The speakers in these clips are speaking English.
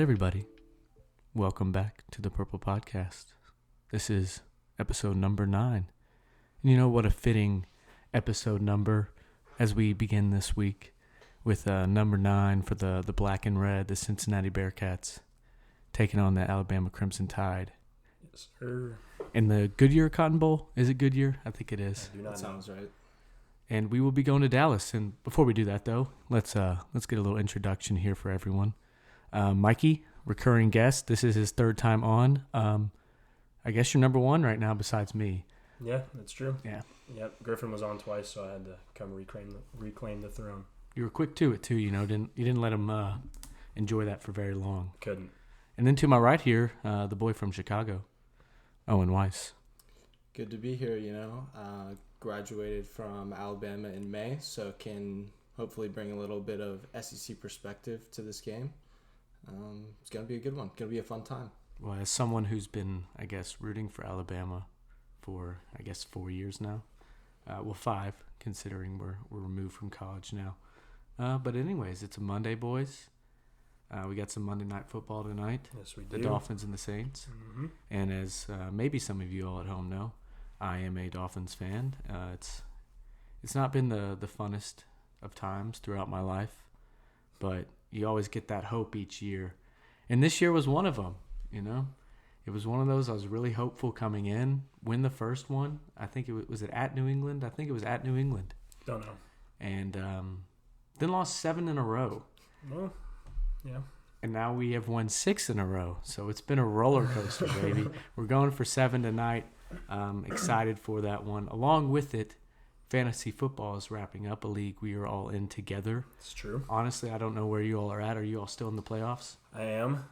everybody. Welcome back to the Purple Podcast. This is episode number 9. And you know what a fitting episode number as we begin this week with number 9 for the black and red, the Cincinnati Bearcats, taking on the Alabama Crimson Tide. Yes, sir. In the Goodyear Cotton Bowl. Is it Goodyear? I think it is. That sounds right. And we will be going to Dallas. And before we do that, though, let's get a little introduction here for everyone. Mikey, recurring guest. This is his third time on. I guess you're number 1 right now besides me. Yeah, that's true. Yeah. Yep. Griffin was on twice, so I had to come reclaim the throne. You were quick to it too, you know. You didn't let him enjoy that for very long. Couldn't. And then to my right here, the boy from Chicago, Owen Weiss. Good to be here. Graduated from Alabama in May, so can hopefully bring a little bit of SEC perspective to this game. It's gonna be a good one. Gonna be a fun time. Well, as someone who's been, I guess, rooting for Alabama for, 4 years now. 5, considering we're removed from college now. But anyways, it's a Monday, boys. We got some Monday Night Football tonight. Yes, we do. The Dolphins and the Saints. Mm-hmm. And as maybe some of you all at home know, I am a Dolphins fan. It's not been the funnest of times throughout my life, but you always get that hope each year. And this year was one of them, you know. It was one of those I was really hopeful coming in, win the first one. I think was it at New England? I think it was at New England. Don't know. And then lost 7 in a row. Well, yeah. And now we have won 6 in a row. So it's been a roller coaster, baby. We're going for 7 tonight. Excited for that one. Along with it, fantasy football is wrapping up, a league we are all in together. It's true. Honestly, I don't know where you all are at. Are you all still in the playoffs? I am.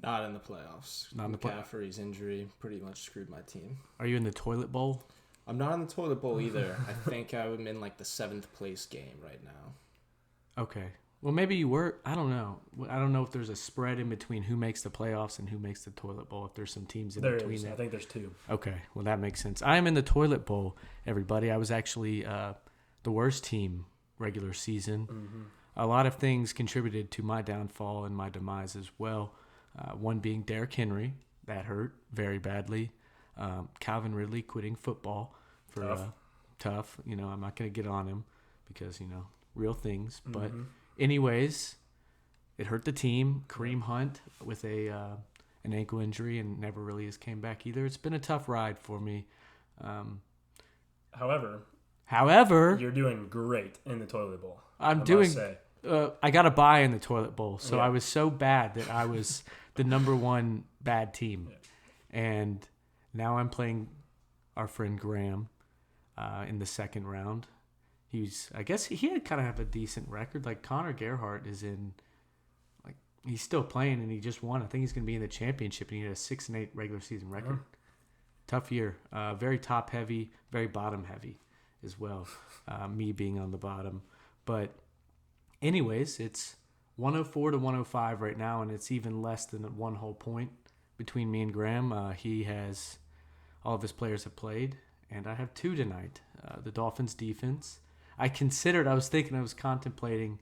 Not in the playoffs. Not in the McCaffrey's injury pretty much screwed my team. Are you in the toilet bowl? I'm not in the toilet bowl either. I think I'm in the 7th place game right now. Okay. Well, maybe you were. I don't know. I don't know if there's a spread in between who makes the playoffs and who makes the toilet bowl, if there's some teams in between There is. there. I think there's 2. Okay. Well, that makes sense. I am in the toilet bowl, everybody. I was actually the worst team regular season. Mm-hmm. A lot of things contributed to my downfall and my demise as well. One being Derrick Henry. That hurt very badly. Calvin Ridley quitting football for tough. You know, I'm not going to get on him because, real things. But anyways, it hurt the team. Kareem Hunt with an ankle injury and never really has came back either. It's been a tough ride for me. However, you're doing great in the toilet bowl. I got a bye in the toilet bowl, so yeah. I was so bad that I was the number 1 bad team. Yeah. And now I'm playing our friend Graham in the second round. I guess he had kind of have a decent record. Like Connor Gerhardt is he's still playing and he just won. I think he's going to be in the championship and he had a 6-8 regular season record. Tough year. Very top heavy, very bottom heavy as well. Me being on the bottom. But anyways, it's 104 to 105 right now, and it's even less than 1 whole point between me and Graham. All of his players have played, and I have 2 tonight. The Dolphins defense. I was contemplating,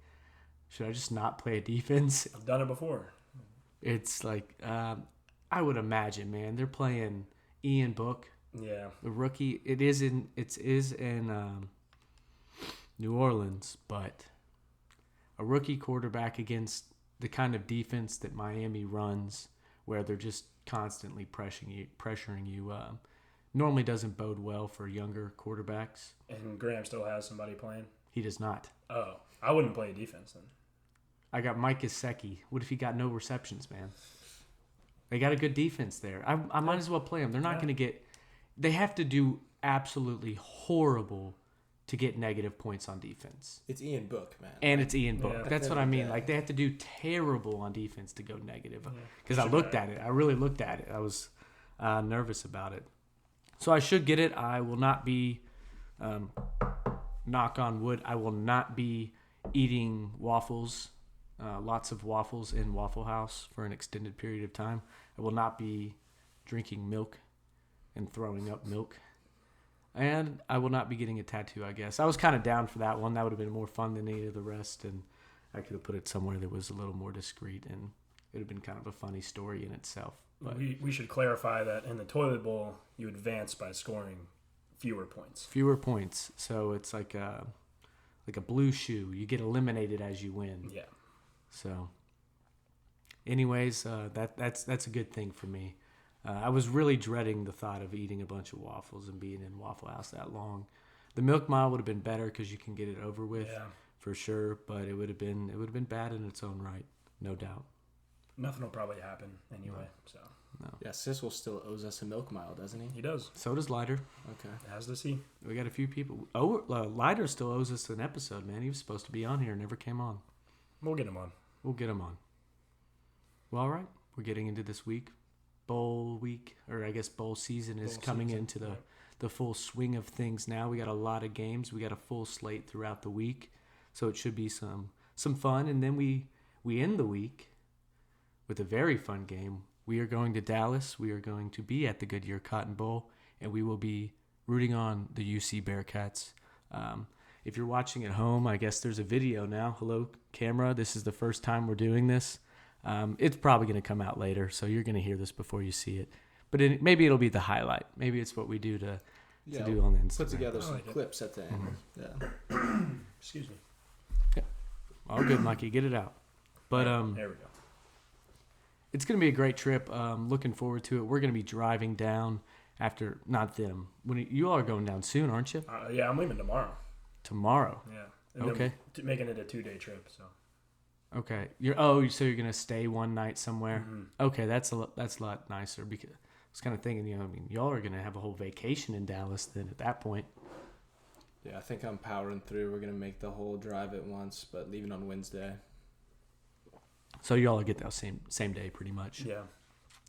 should I just not play a defense? I've done it before. It's I would imagine, man, they're playing Ian Book. Yeah. The rookie. It is in New Orleans, but a rookie quarterback against the kind of defense that Miami runs, where they're just constantly pressuring you, normally doesn't bode well for younger quarterbacks. And Graham still has somebody playing? He does not. Oh, I wouldn't play defense then. I got Mike Gesicki. What if he got no receptions, man? They got a good defense there. I might as well play him. They're not going to get – they have to do absolutely horrible to get negative points on defense. It's Ian Book, man. And it's Ian Book. Yeah. That's what I mean. They have to do terrible on defense to go negative. Because I looked at it. I really looked at it. I was nervous about it. So I should get it. I will not be, knock on wood, I will not be eating waffles, lots of waffles in Waffle House for an extended period of time. I will not be drinking milk and throwing up milk. And I will not be getting a tattoo, I guess. I was kind of down for that one. That would have been more fun than any of the rest. And I could have put it somewhere that was a little more discreet it would have been kind of a funny story in itself. But We should clarify that in the toilet bowl, you advance by scoring fewer points. Fewer points. So it's like a blue shoe. You get eliminated as you win. Yeah. So, anyways, that's a good thing for me. I was really dreading the thought of eating a bunch of waffles and being in Waffle House that long. The Milk Mile would have been better because you can get it over with, for sure. But it would have been bad in its own right, no doubt. Nothing will probably happen anyway. So. No. Yeah, Sissel still owes us a Milk Mile, doesn't he? He does. So does Leiter. Okay. As does he. We got a few people. Oh, Leiter still owes us an episode, man. He was supposed to be on here, never came on. We'll get him on. We'll get him on. Well, all right. We're getting into this week. Bowl week, or I guess bowl season is coming into the full swing of things now. We got a lot of games. We got a full slate throughout the week. So it should be some fun. And then we end the week with a very fun game. We are going to Dallas. We are going to be at the Goodyear Cotton Bowl, and we will be rooting on the UC Bearcats. If you're watching at home, I guess there's a video now. Hello, camera. This is the first time we're doing this. It's probably going to come out later, so you're going to hear this before you see it. But maybe it'll be the highlight. Maybe it's what we do to do on the Instagram. Put together some clips at the end. Yeah. Excuse me. Yeah. All good, Mikey. Get it out. But there we go. It's going to be a great trip. Looking forward to it. We're going to be driving down after, not them. You all are going down soon, aren't you? Yeah, I'm leaving tomorrow. Tomorrow? Yeah. And okay. Making it a 2-day trip, so. Okay. So you're gonna stay one night somewhere? Mm-hmm. Okay, that's a lot nicer because I was kind of thinking, y'all are gonna have a whole vacation in Dallas then at that point. Yeah, I think I'm powering through. We're gonna make the whole drive at once, but leaving on Wednesday. So y'all will get that same day pretty much. Yeah.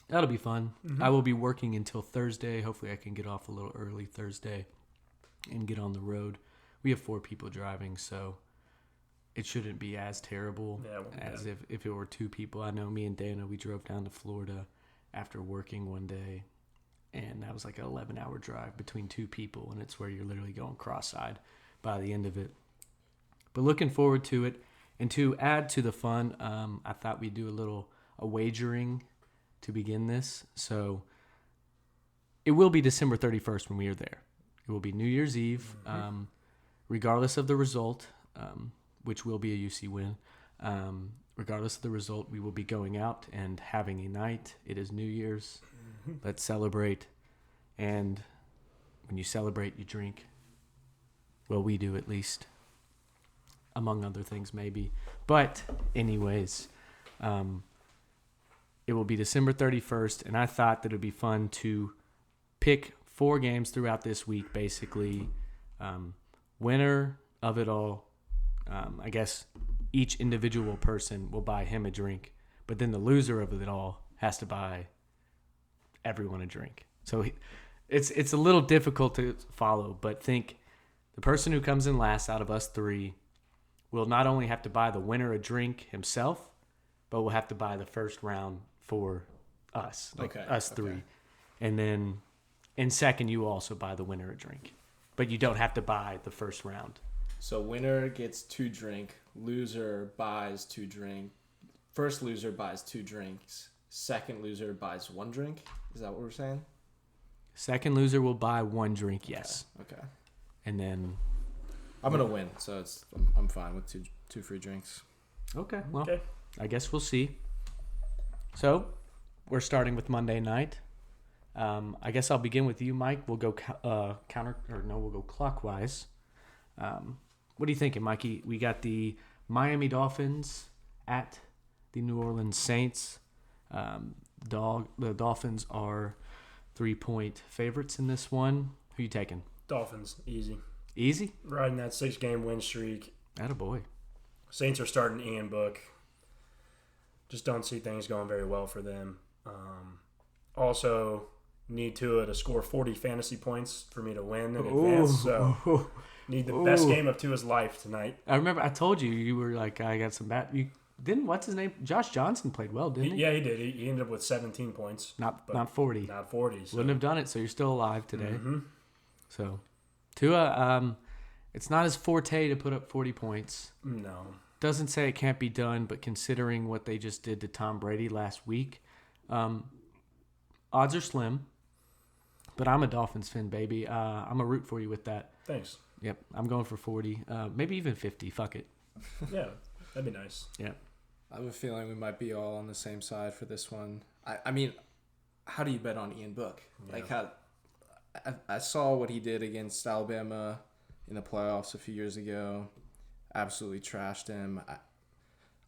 That'll be fun. Mm-hmm. I will be working until Thursday. Hopefully I can get off a little early Thursday and get on the road. We have 4 people driving, so it shouldn't be as terrible as if it were 2 people. I know me and Dana, we drove down to Florida after working one day, and that was like an 11-hour drive between 2 people, and it's where you're literally going cross-eyed by the end of it. But looking forward to it. And to add to the fun, I thought we'd do a wagering to begin this. So it will be December 31st when we are there. It will be New Year's Eve, regardless of the result, which will be a UC win. Regardless of the result, we will be going out and having a night. It is New Year's. Let's celebrate. And when you celebrate, you drink. Well, we do at least. Among other things, maybe. But anyways, it will be December 31st, and I thought that it would be fun to pick 4 games throughout this week, basically. Winner of it all, I guess each individual person will buy him a drink, but then the loser of it all has to buy everyone a drink. So it's a little difficult to follow, but think the person who comes in last out of us 3 will not only have to buy the winner a drink himself, but will have to buy the first round for us, us 3. Okay. And then in second, you also buy the winner a drink, but you don't have to buy the first round. So winner gets 2 drink, loser buys 2 drink, first loser buys 2 drinks, second loser buys 1 drink. Is that what we're saying? Second loser will buy 1 drink, yes. Okay. And then I'm gonna win, so I'm fine with two free drinks. Okay. Well, I guess we'll see. So we're starting with Monday night. I guess I'll begin with you, Mike. We'll go we'll go clockwise. What are you thinking, Mikey? We got the Miami Dolphins at the New Orleans Saints. The Dolphins are 3-point favorites in this one. Who you taking? Dolphins, easy. Easy? Riding that 6-game win streak. Attaboy. Saints are starting Ian Book. Just don't see things going very well for them. Also, need Tua to score 40 fantasy points for me to win in advance. So, need the best game of Tua's life tonight. I remember I told you were like, I got some bad. What's his name? Josh Johnson played well, didn't he? Yeah, he did. He ended up with 17 points. Not 40. Not 40. So. Wouldn't have done it, so you're still alive today. Mm-hmm. So, Tua, it's not his forte to put up 40 points. No. doesn't say it can't be done, but considering what they just did to Tom Brady last week, odds are slim. But I'm a Dolphins fan, baby. I'm a root for you with that. Thanks. Yep, I'm going for 40, maybe even 50. Fuck it. Yeah, that'd be nice. Yeah. I have a feeling we might be all on the same side for this one. I mean, how do you bet on Ian Book? Yeah. Like, how I saw what he did against Alabama in the playoffs a few years ago. Absolutely trashed him.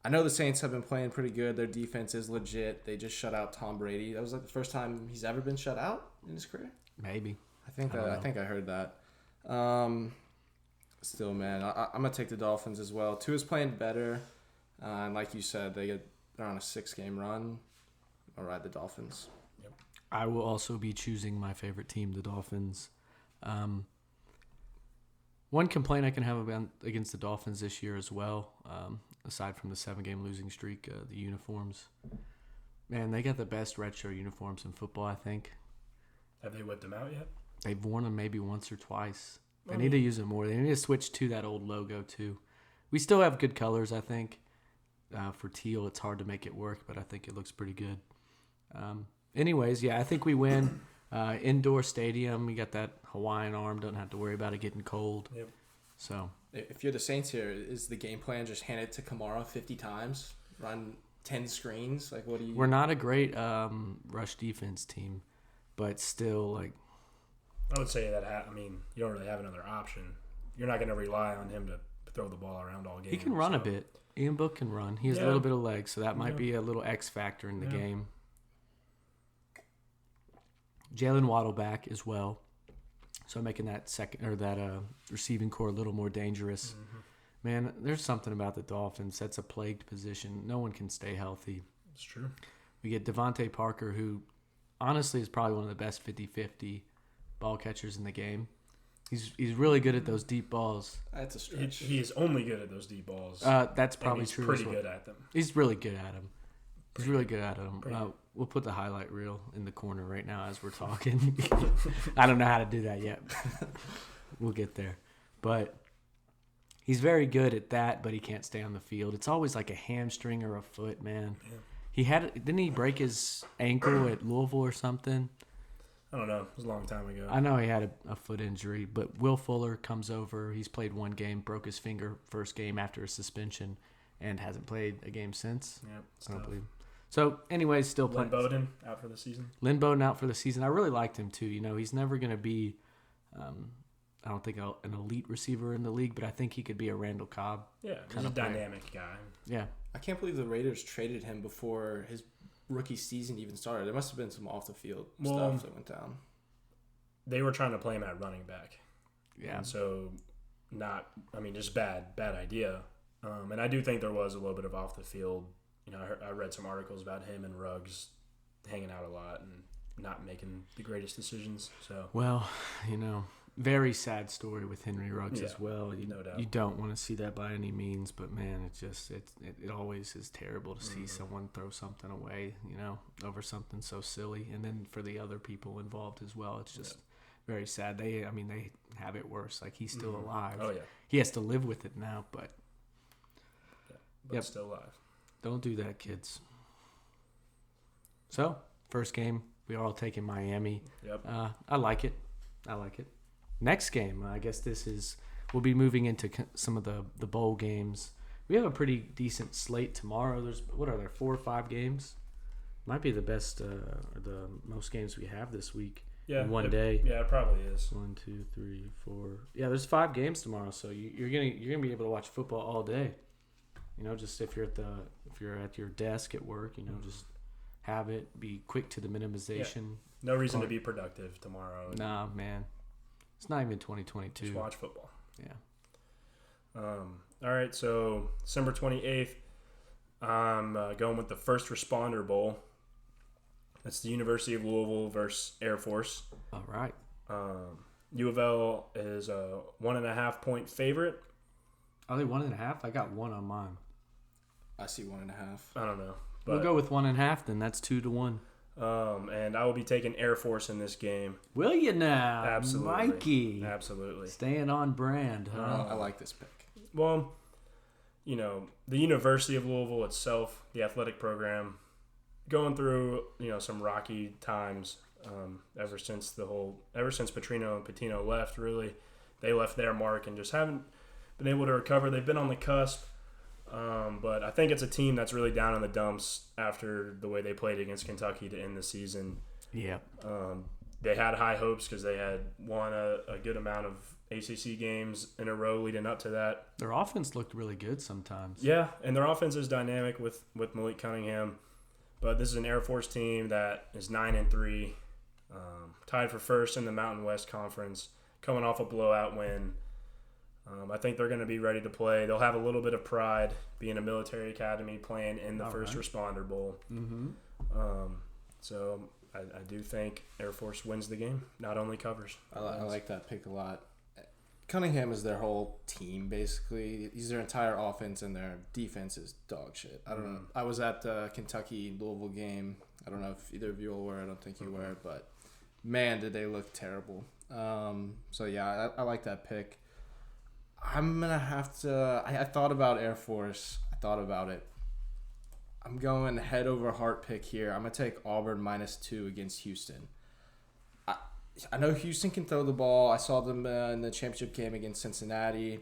I know the Saints have been playing pretty good. Their defense is legit. They just shut out Tom Brady. That was like the first time he's ever been shut out in his career. Maybe. I think I heard that. Still, man, I'm gonna take the Dolphins as well. Tua's playing better, and like you said, they're on a 6-game run. I'll ride the Dolphins. Yep. I will also be choosing my favorite team, the Dolphins. One complaint I can have against the Dolphins this year as well, aside from the 7-game losing streak, the uniforms. Man, they got the best retro uniforms in football, I think. Have they whipped them out yet? They've worn them maybe once or twice. They need to use them more. They need to switch to that old logo, too. We still have good colors, I think. For teal, it's hard to make it work, but I think it looks pretty good. Anyways, yeah, I think we win. Indoor stadium, we got that Hawaiian arm. Don't have to worry about it getting cold. Yep. So, if you're the Saints here, is the game plan just hand it to Kamara 50 times, run 10 screens? Like, what do you? we're not a great rush defense team, but still, like, I would say that, you don't really have another option. You're not going to rely on him to throw the ball around all game. he can run a bit. Ian Book can run. He has a little bit of legs, so that might be a little X factor in the game. Jalen Waddle back as well, so making that receiving core a little more dangerous. Mm-hmm. Man, there's something about the Dolphins that's a plagued position. No one can stay healthy. It's true. We get Devontae Parker, who honestly is probably one of the best 50-50 ball catchers in the game. He's really good at those deep balls. That's a stretch. He is only good at those deep balls. That's probably he's true. Pretty as well. good at them. He's really good at them. He's really good at them. We'll put the highlight reel in the corner right now as we're talking. I don't know how to do that yet. We'll get there. But he's very good at that, but he can't stay on the field. It's always like a hamstring or a foot, man. Yeah. Didn't he break his ankle at Louisville or something? I don't know. It was a long time ago. I know he had a foot injury, but Will Fuller comes over. He's played one game, broke his finger first game after a suspension, and hasn't played a game since. Yep. I don't believe. So, anyways, still playing. Lynn Bowden out for the season. Lynn Bowden out for the season. I really liked him too. You know, he's never going to be, I don't think an elite receiver in the league, but I think he could be a Randall Cobb. Yeah, he's a dynamic guy. Yeah. I can't believe the Raiders traded him before his rookie season even started. There must have been some off the field stuff that went down. They were trying to play him at running back. Yeah. And so, just bad idea. And I do think there was a little bit of off the field. You know, I read some articles about him and Ruggs hanging out a lot and not making the greatest decisions. So, well, you know, very sad story with Henry Ruggs as well. No doubt. You don't want to see that by any means, but man, it always is terrible to see someone throw something away, you know, over something so silly, and then for the other people involved as well, it's just very sad. They have it worse. Like, he's still alive. Oh yeah, he has to live with it now, but still alive. Don't do that, kids. So, first game, we are all taking Miami. Yep. I like it. Next game, I guess we'll be moving into some of the bowl games. We have a pretty decent slate tomorrow. What are there, 4 or 5 games? Might be the best or the most games we have this week. Yeah, in one day. Yeah, it probably is. 1, 2, 3, 4. Yeah, there's 5 games tomorrow, so you're gonna be able to watch football all day. You know, just if you're at your desk at work, you know, just have it. Be quick to the minimization. Yeah. No reason to be productive tomorrow. Nah, man. It's not even 2022. Just watch football. Yeah. All right, so December 28th, I'm going with the First Responder Bowl. That's the University of Louisville versus Air Force. All right. U of L is a 1.5 point favorite. Are they 1.5? I got 1 on mine. I see 1.5. I don't know. But, We'll go with 1.5 then. That's 2-1. And I will be taking Air Force in this game. Will you now? Absolutely. Mikey. Absolutely. Staying on brand, huh? I like this pick. Well, the University of Louisville itself, the athletic program, going through, some rocky times ever since Petrino and Pitino left, really. They left their mark and just haven't been able to recover. They've been on the cusp, but I think it's a team that's really down in the dumps after the way they played against Kentucky to end the season. Yeah. They had high hopes because they had won a good amount of ACC games in a row leading up to that. Their offense looked really good sometimes. Yeah, and their offense is dynamic with Malik Cunningham. But this is an Air Force team that is 9-3, tied for first in the Mountain West Conference, coming off a blowout win. I think they're going to be ready to play. They'll have a little bit of pride being a military academy, playing in the First Responder Bowl. Mm-hmm. So I do think Air Force wins the game, not only covers. I like that pick a lot. Cunningham is their whole team, basically. He's their entire offense, and their defense is dog shit. I don't know. I was at the Kentucky-Louisville game. I don't know if either of you all were. I don't think you were. But, man, did they look terrible. I like that pick. I'm going to have to – I thought about Air Force. I thought about it. I'm going head over heart pick here. I'm going to take Auburn -2 against Houston. I know Houston can throw the ball. I saw them in the championship game against Cincinnati.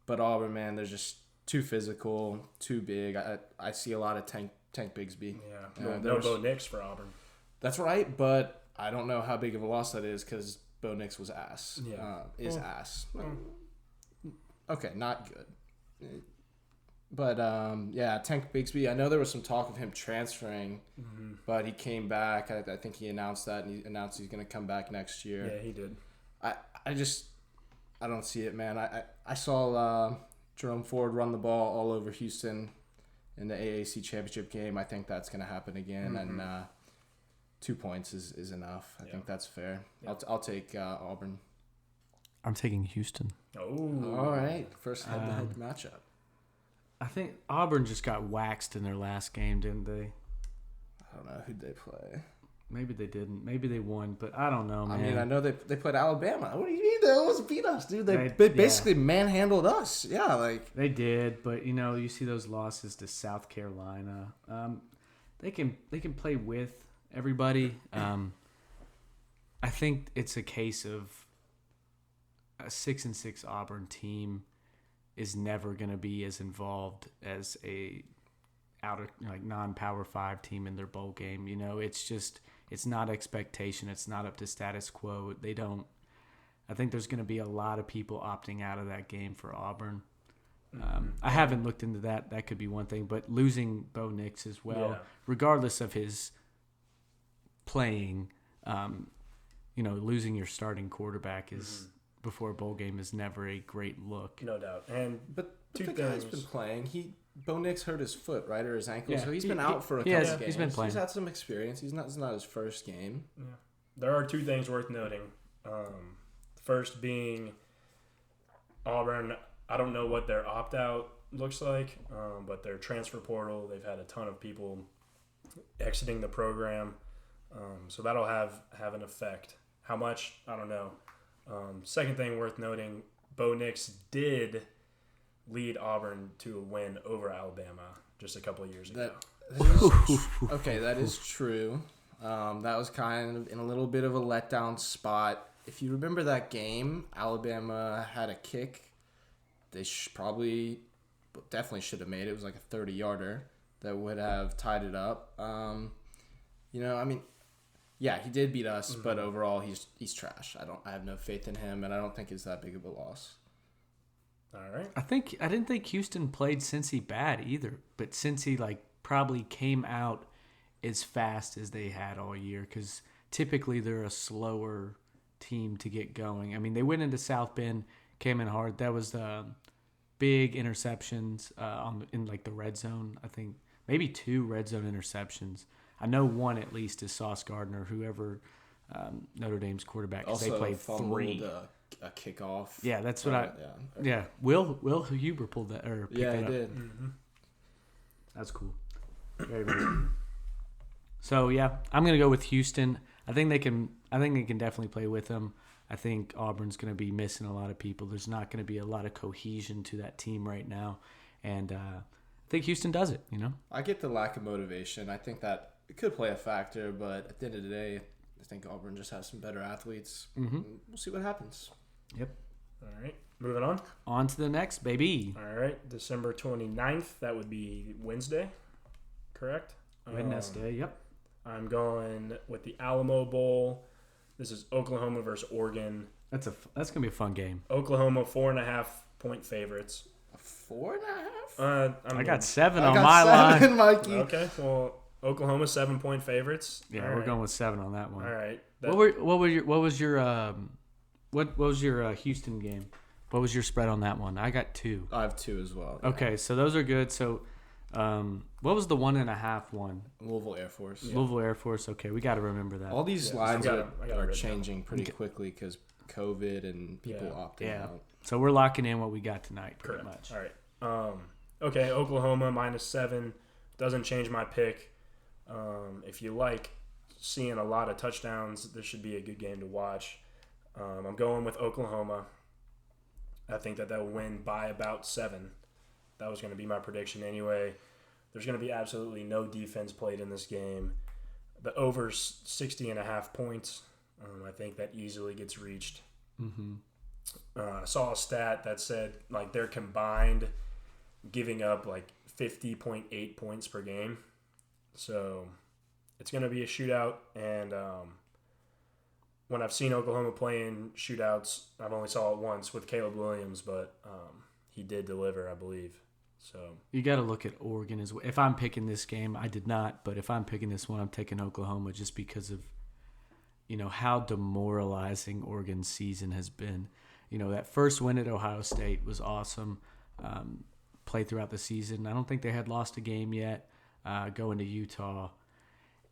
But Auburn, man, they're just too physical, too big. I see a lot of Tank Bigsby. Yeah, no Bo Nix for Auburn. That's right, but I don't know how big of a loss that is because Bo Nix was ass. Yeah. Ass. Okay, not good. But, Tank Bigsby, I know there was some talk of him transferring, but he came back. I think he announced that, and he announced he's going to come back next year. Yeah, he did. I don't see it, man. I saw Jerome Ford run the ball all over Houston in the AAC championship game. I think that's going to happen again, and 2 points is enough. I think that's fair. Yeah. I'll take Auburn. I'm taking Houston. Oh. All right. First head-to-head matchup. I think Auburn just got waxed in their last game, didn't they? I don't know. Who'd they play? Maybe they didn't. Maybe they won, but I don't know, man. I mean, I know they played Alabama. What do you mean? They almost beat us, dude. They basically manhandled us. Yeah, like. They did, but, you see those losses to South Carolina. They can play with everybody. I think it's a case of a 6-6 Auburn team is never going to be as involved as a non-Power 5 team in their bowl game. It's not expectation. It's not up to status quo. I think there's going to be a lot of people opting out of that game for Auburn. I haven't looked into that. That could be one thing, but losing Bo Nix as well, regardless of his playing, losing your starting quarterback is before a bowl game is never a great look. No doubt. But the guy's been playing. Bo Nix hurt his foot, right, or his ankle, so he's been out for a couple of games. He's been playing. He's had some experience. It's not his first game. Yeah. There are 2 things worth noting. First being Auburn. I don't know what their opt-out looks like, but their transfer portal, they've had a ton of people exiting the program, so that'll have an effect. How much? I don't know. Second thing worth noting, Bo Nix did lead Auburn to a win over Alabama just a couple of years ago. That is true. That was kind of in a little bit of a letdown spot. If you remember that game, Alabama had a kick. They definitely should have made it. It was like a 30-yarder that would have tied it up. He did beat us, but overall he's trash. I have no faith in him, and I don't think it's that big of a loss. All right. I didn't think Houston played Cincy bad either, but Cincy probably came out as fast as they had all year because typically they're a slower team to get going. I mean, they went into South Bend, came in hard. That was big interceptions in the red zone. I think maybe 2 red zone interceptions. I know one at least is Sauce Gardner, whoever Notre Dame's quarterback. Also they played fumbled 3. A kickoff. Yeah, that's what Will Huber pulled that or picked that up. Did. Mm-hmm. That's cool. Very, very cool. So I'm gonna go with Houston. I think they can definitely play with them. I think Auburn's gonna be missing a lot of people. There's not gonna be a lot of cohesion to that team right now, And I think Houston does it, you know? I get the lack of motivation. I think that it could play a factor, but at the end of the day, I think Auburn just has some better athletes. Mm-hmm. We'll see what happens. Yep. All right, moving on. On to the next, baby. All right, December 29th. That would be Wednesday, correct? Wednesday, yep. I'm going with the Alamo Bowl. This is Oklahoma versus Oregon. That's gonna be a fun game. Oklahoma 4.5-point favorites. 4.5? I got 7 I on got my 7, line. Mikey. Okay, well, Oklahoma 7-point favorites. Yeah, All we're right. going with 7 on that one. All right. What was your Houston game? What was your spread on that one? I got 2. I have 2 as well. Yeah. Okay, so those are good. So, what was the 1.5 one? Louisville Air Force. Yeah. Louisville Air Force. Okay, we got to remember that. All these Yeah, lines I got it are written changing pretty Okay. quickly because COVID and people Yeah. opting Yeah. out. So we're locking in what we got tonight, pretty Correct. much. All right. Okay, Oklahoma -7 doesn't change my pick. If you like seeing a lot of touchdowns, this should be a good game to watch. I'm going with Oklahoma. I think that they'll win by about 7. That was going to be my prediction anyway. There's going to be absolutely no defense played in this game. The over 60.5 points, I think that easily gets reached. Mm-hmm. I saw a stat that said like they're combined giving up like 50.8 points per game. So it's going to be a shootout. And when I've seen Oklahoma playing shootouts, I've only saw it once with Caleb Williams, but he did deliver, I believe. So You got to look at Oregon as well. If I'm picking this game, I did not, but if I'm picking this one, I'm taking Oklahoma just because of, you know, how demoralizing Oregon's season has been. You know, that first win at Ohio State was awesome. Played throughout the season. I don't think they had lost a game yet going to Utah.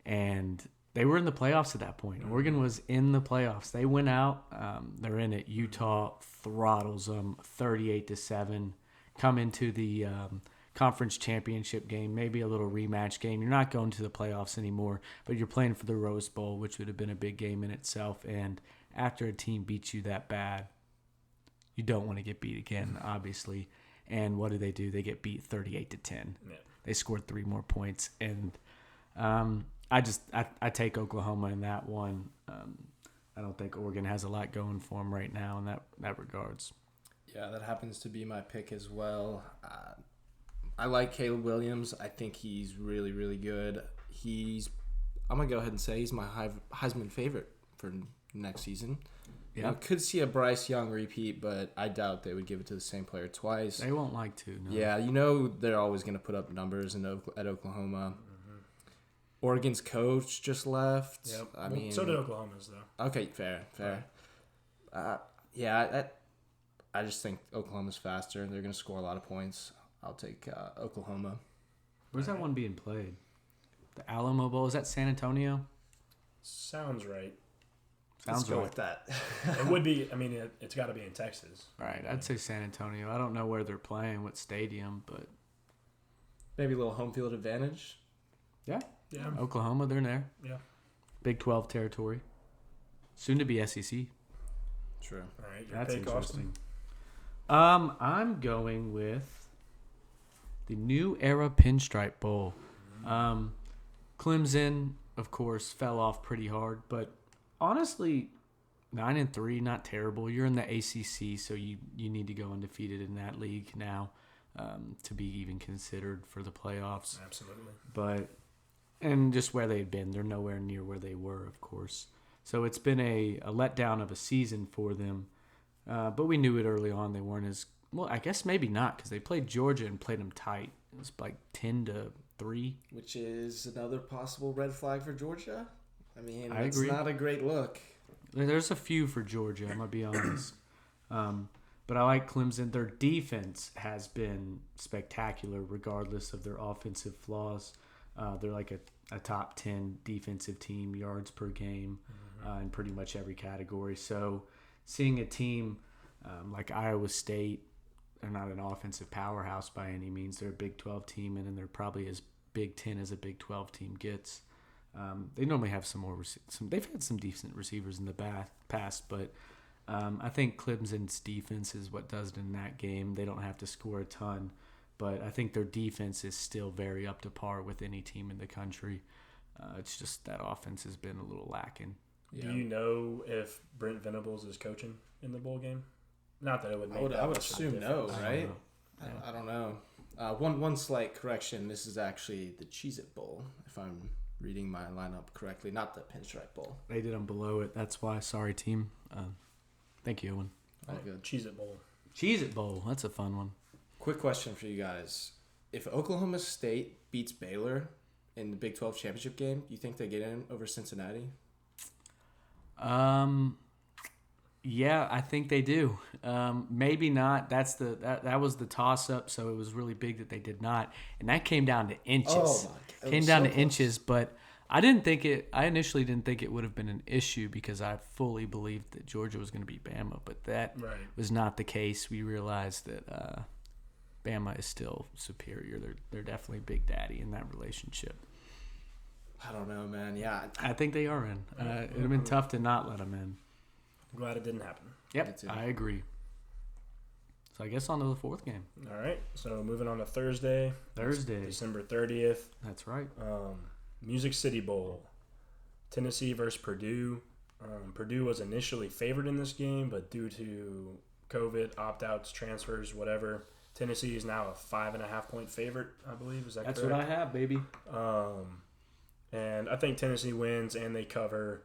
And they were in the playoffs at that point. Oregon was in the playoffs. They went out. They're in it. Utah throttles them 38-7. Come into the conference championship game, maybe a little rematch game. You're not going to the playoffs anymore, but you're playing for the Rose Bowl, which would have been a big game in itself. And after a team beats you that bad, you don't want to get beat again, obviously. And what do? They get beat 38-10. yeah. They scored 3 more points, and I take Oklahoma in that one. I don't think Oregon has a lot going for them right now in that regards. Yeah, that happens to be my pick as well. I like Caleb Williams. I think he's really, really good. I'm going to go ahead and say he's my Heisman favorite for next season. Yeah. You know, could see a Bryce Young repeat, but I doubt they would give it to the same player twice. They won't like to. No. Yeah, you know they're always going to put up numbers at Oklahoma. Oregon's coach just left. Yep. I mean, so did Oklahoma's, though. Okay, fair. I just think Oklahoma's faster. They're going to score a lot of points. I'll take Oklahoma. Where's that one being played? The Alamo Bowl? Is that San Antonio? Sounds right. Sounds Let's go right. with that. It would be. I mean, it's got to be in Texas. Right, I'd say San Antonio. I don't know where they're playing, what stadium, but Maybe a little home field advantage. yeah, Yeah. Oklahoma, they're there. Yeah. Big 12 territory. Soon to be SEC. True. All right. Your That's pick, interesting. Austin. I'm going with the New Era Pinstripe Bowl. Clemson, of course, fell off pretty hard, but honestly, 9-3, not terrible. You're in the ACC, so you need to go undefeated in that league now to be even considered for the playoffs. Absolutely. But and just where they've been, they're nowhere near where they were, of course. So it's been a letdown of a season for them. But we knew it early on. They weren't as well. I guess maybe not because they played Georgia and played them tight. It was like 10-3. Which is another possible red flag for Georgia. I mean, I it's agree. not a great look. There's a few for Georgia. I'm gonna be honest. But I like Clemson. Their defense has been spectacular, regardless of their offensive flaws. They're like a top 10 defensive team, yards per game, in pretty much every category. So seeing a team like Iowa State, they're not an offensive powerhouse by any means. They're a Big 12 team, and then they're probably as Big 10 as a Big 12 team gets. They normally have some more. They've had some decent receivers in the past, but I think Clemson's defense is what does it in that game. They don't have to score a ton, but I think their defense is still very up to par with any team in the country. It's just that offense has been a little lacking. Yeah. Do you know if Brent Venables is coaching in the bowl game? Not that it would make I would assume no, right? I don't know. One slight correction. This is actually the Cheez-It Bowl, if I'm reading my lineup correctly, not the Pinstripe Bowl. They did them below it. That's why. Sorry, team. Thank you, Owen. All good. Cheez-It Bowl. Cheez-It Bowl. That's a fun one. Quick question for you guys. If Oklahoma State beats Baylor in the Big 12 championship game, do you think they get in over Cincinnati? Yeah, I think they do. Maybe not. That was the toss-up, so it was really big that they did not. And that came down to inches. Oh, my God. Came down to inches, but I initially didn't think it would have been an issue because I fully believed that Georgia was going to beat Bama, but that was not the case. We realized that Bama is still superior. They're definitely Big Daddy in that relationship. I don't know, man. Yeah. I think they are in. It would have been tough to not let them in. I'm glad it didn't happen. Yep, I agree. So I guess on to the fourth game. All right. So moving on to Thursday. December 30th. That's right. Music City Bowl. Tennessee versus Purdue. Purdue was initially favored in this game, but due to COVID, opt-outs, transfers, whatever, Tennessee is now a 5.5-point favorite, I believe. Is that correct? That's what I have, baby. And I think Tennessee wins and they cover.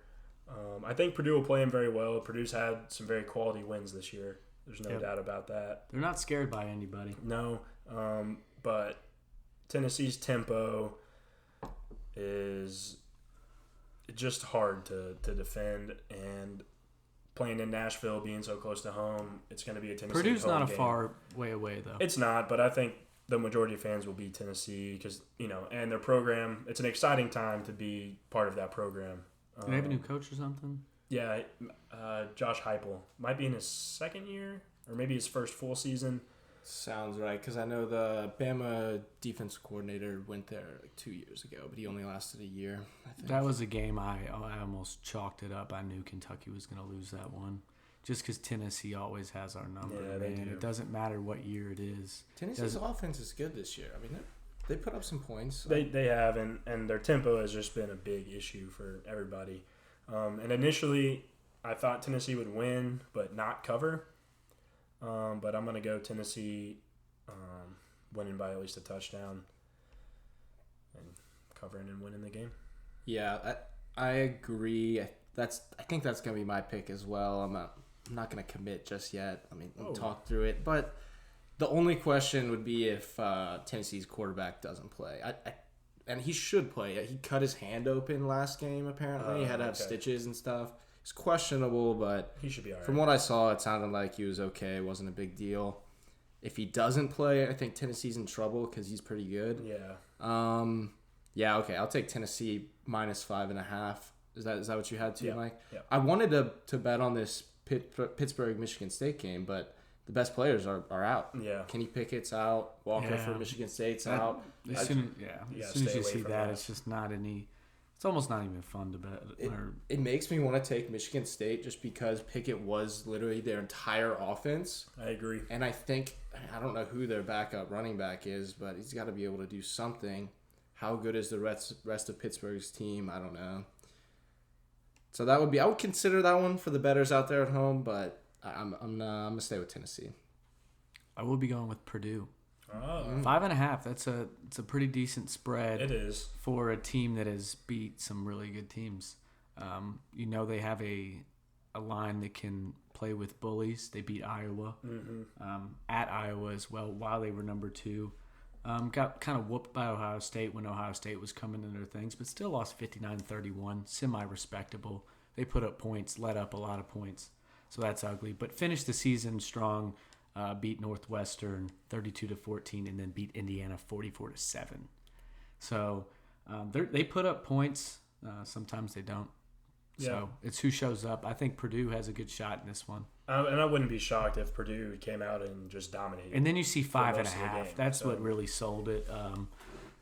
I think Purdue will play them very well. Purdue's had some very quality wins this year. There's no doubt about that. They're not scared by anybody. No, but Tennessee's tempo is just hard to defend, and playing in Nashville, being so close to home, it's going to be a Tennessee Purdue's home not a game. far way away, though. It's not, but I think the majority of fans will be Tennessee because, and their program, it's an exciting time to be part of that program. Do they have a new coach or something? Yeah, Josh Heupel. Might be in his second year or maybe his first full season. Sounds right, because I know the Bama defensive coordinator went there like 2 years ago, but he only lasted a year, I think. That was a game I almost chalked it up. I knew Kentucky was going to lose that one. Just because Tennessee always has our number, man. It doesn't matter what year it is. Tennessee's offense is good this year. I mean, they put up some points. So. They have, and their tempo has just been a big issue for everybody. And initially, I thought Tennessee would win, but not cover. But I'm going to go Tennessee winning by at least a touchdown and covering and winning the game. Yeah, I agree. I think that's going to be my pick as well. I'm not going to commit just yet. I mean, we'll talk through it. But the only question would be if Tennessee's quarterback doesn't play. And he should play. He cut his hand open last game, apparently. He had to have stitches and stuff. It's questionable, but he should be all right. From what I saw, it sounded like he was okay. It wasn't a big deal. If he doesn't play, I think Tennessee's in trouble because he's pretty good. Yeah. Yeah, okay. I'll take Tennessee minus 5.5. Is that what you had too, Mike? Yeah. I wanted to bet on this Pittsburgh-Michigan State game, but the best players are out. Yeah. Kenny Pickett's out. Walker for Michigan State's out. As soon as you see that, it's just not any... It's almost not even fun to bet. It makes me want to take Michigan State just because Pickett was literally their entire offense. I agree. And I don't know who their backup running back is, but he's got to be able to do something. How good is the rest of Pittsburgh's team? I don't know. So I would consider that one for the bettors out there at home, but I'm going to stay with Tennessee. I will be going with Purdue. Oh. 5.5. It's a pretty decent spread. It is for a team that has beat some really good teams. They have a line that can play with bullies. They beat Iowa at Iowa as well while they were number 2. Got kind of whooped by Ohio State when Ohio State was coming into their things, but still lost 59-31. Semi-respectable. They put up points, let up a lot of points, so that's ugly. But finished the season strong. Beat Northwestern 32-14, and then beat Indiana 44-7. So they put up points. Sometimes they don't. Yeah. So it's who shows up. I think Purdue has a good shot in this one. And I wouldn't be shocked if Purdue came out and just dominated. And then you see 5.5. That's what really sold it.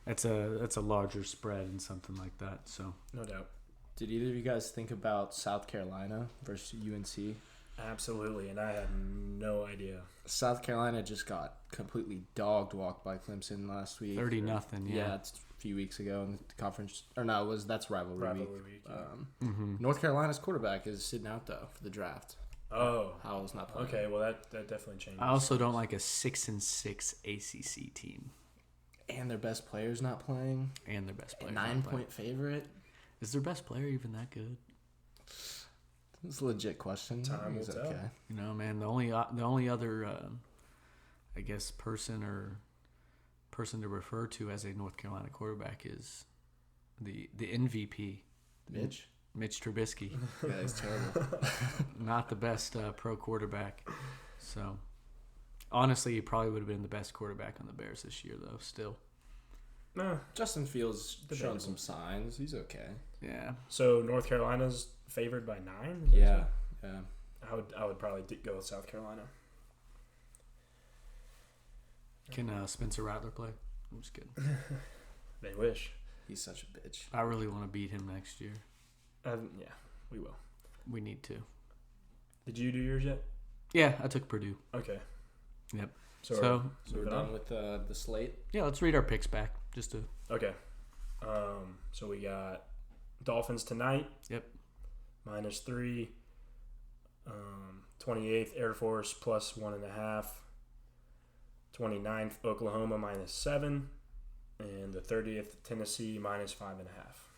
That's a larger spread and something like that. So no doubt. Did either of you guys think about South Carolina versus UNC? Absolutely, and I had no idea. South Carolina just got completely dog-walked by Clemson last week. 30-0. Yeah, it's a few weeks ago in the conference. Or no, that's rivalry week. Yeah. North Carolina's quarterback is sitting out, though, for the draft. Oh. Howell's not playing. Okay, well, that definitely changes. I also don't like a 6-6 ACC team. And their best player's not playing. And their best player. 9-point favorite. Is their best player even that good? It's a legit question. Time will tell. You know, man, the only other, I guess, person to refer to as a North Carolina quarterback is the MVP. Mitch Trubisky. Yeah, he's terrible. Not the best pro quarterback. So, honestly, he probably would have been the best quarterback on the Bears this year, though, still. Nah. Justin Fields showing some signs. He's okay. Yeah. So, North Carolina's favored by 9? Yeah. I would probably go with South Carolina. Can Spencer Rattler play? I'm just kidding. They wish. He's such a bitch. I really want to beat him next year. Yeah, we will. We need to. Did you do yours yet? Yeah, I took Purdue. Okay. Yep. So we're done with the slate. Yeah, let's read our picks back just to. Okay. So we got Dolphins tonight. Yep. -3. 28th Air Force +1.5. 29th Oklahoma -7, and the 30th Tennessee -5.5.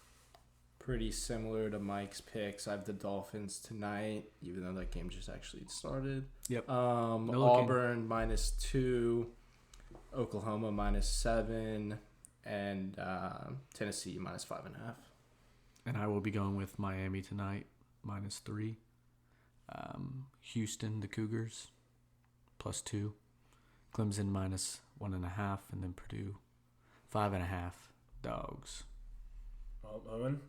Pretty similar to Mike's picks. I have the Dolphins tonight, even though that game just actually started. Yep. Auburn -2, Oklahoma -7, and Tennessee -5.5. And I will be going with Miami tonight -3. Houston, the Cougars +2. Clemson -1.5, and then Purdue 5.5. Dogs. Well, Owen,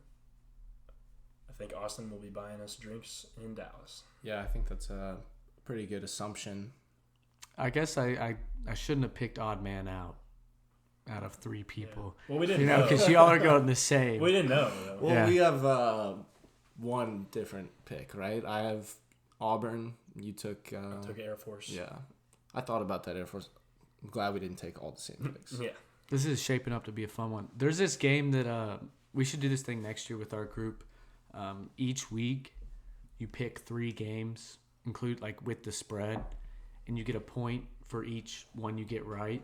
I think Austin will be buying us drinks in Dallas. Yeah, I think that's a pretty good assumption. I guess I shouldn't have picked odd man out of 3 people. Yeah. Well, we didn't know. Because y'all are going the same. We didn't know. Though. Well, Yeah. we have one different pick, right? I have Auburn. You took... I took Air Force. Yeah. I thought about that Air Force. I'm glad we didn't take all the same picks. Yeah. This is shaping up to be a fun one. There's this game that we should do this thing next year with our group. Each week, you pick 3 games, include like with the spread, and you get a point for each one you get right.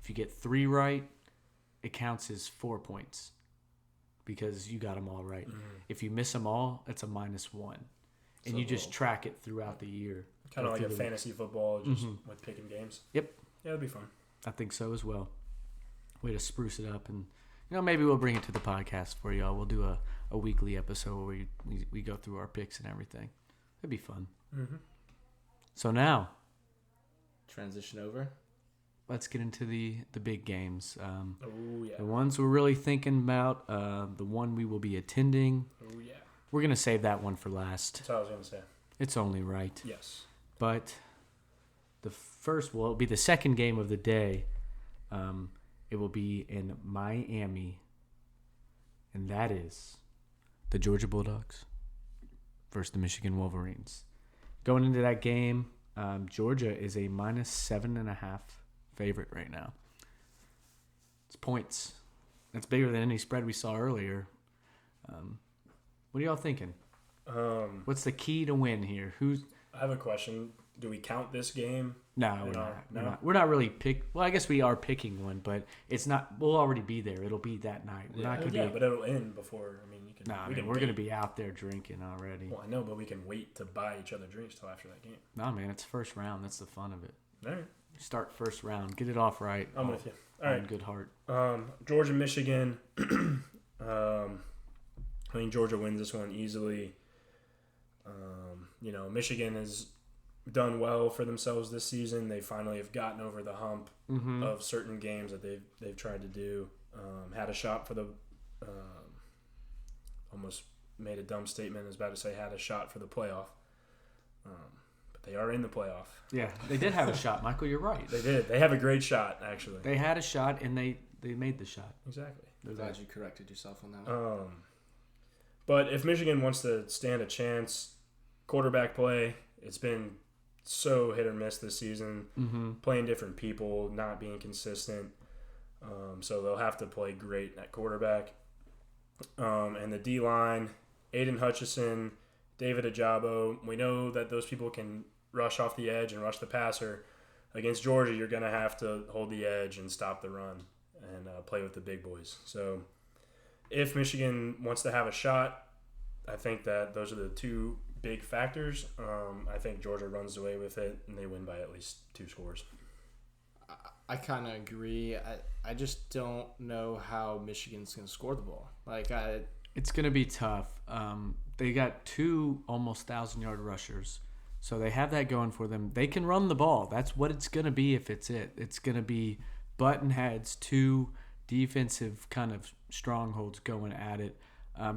If you get 3 right, it counts as 4 points because you got them all right. Mm-hmm. If you miss them all, it's a -1, and you just track it throughout the year. Kind of like a fantasy football, just with picking games. Yep. Yeah, it'd be fun. I think so as well. Way to spruce it up, and maybe we'll bring it to the podcast for y'all. We'll do a weekly episode where we go through our picks and everything. It'd be fun. Mm-hmm. So now, Transition over. let's get into the big games. Oh yeah. The ones we're really thinking about. The one we will be attending. Oh yeah. We're gonna save that one for last. That's what I was gonna say. It's only right. Yes. But it'll be the second game of the day. It will be in Miami, and that is the Georgia Bulldogs versus the Michigan Wolverines. Going into that game, Georgia is a -7.5 favorite right now. It's points. That's bigger than any spread we saw earlier. What are y'all thinking? What's the key to win here? I have a question. Do we count this game? No, we're not. We're not really Well, I guess we are picking one, but it's not. We'll already be there. It'll be that night. We're not gonna be. But it'll end before. I mean, you can. Nah, man, we're gonna be out there drinking already. Well, I know, but we can wait to buy each other drinks till after that game. Nah, man, it's first round. That's the fun of it. All right. Start first round. Get it off right. I'm with you. All right. Good heart. Georgia, Michigan. I think Georgia wins this one easily. Michigan has done well for themselves this season. They finally have gotten over the hump of certain games that they've tried to do. Had a shot for the almost made a dumb statement. I was about to say had a shot for the playoff. But they are in the playoff. Yeah, they did have a shot, Michael. You're right. They did. They have a great shot, actually. They had a shot, and they made the shot. Exactly. I'm glad you corrected yourself on that one. But if Michigan wants to stand a chance, quarterback play It's been so hit or miss this season, playing different people, not being consistent. So they'll have to play great at quarterback. And the D-line, Aiden Hutchison, David Ajabo, we know that those people can rush off the edge and rush the passer. Against Georgia, you're going to have to hold the edge and stop the run and play with the big boys. So if Michigan wants to have a shot, I think that those are the two big factors. I think Georgia runs away with it, and they win by at least 2 scores. I kind of agree. I just don't know how Michigan's going to score the ball. It's going to be tough. They got 2 almost 1,000-yard rushers, so they have that going for them. They can run the ball. That's what it's going to be if it's it. It's going to be button heads, 2 defensive kind of strongholds going at it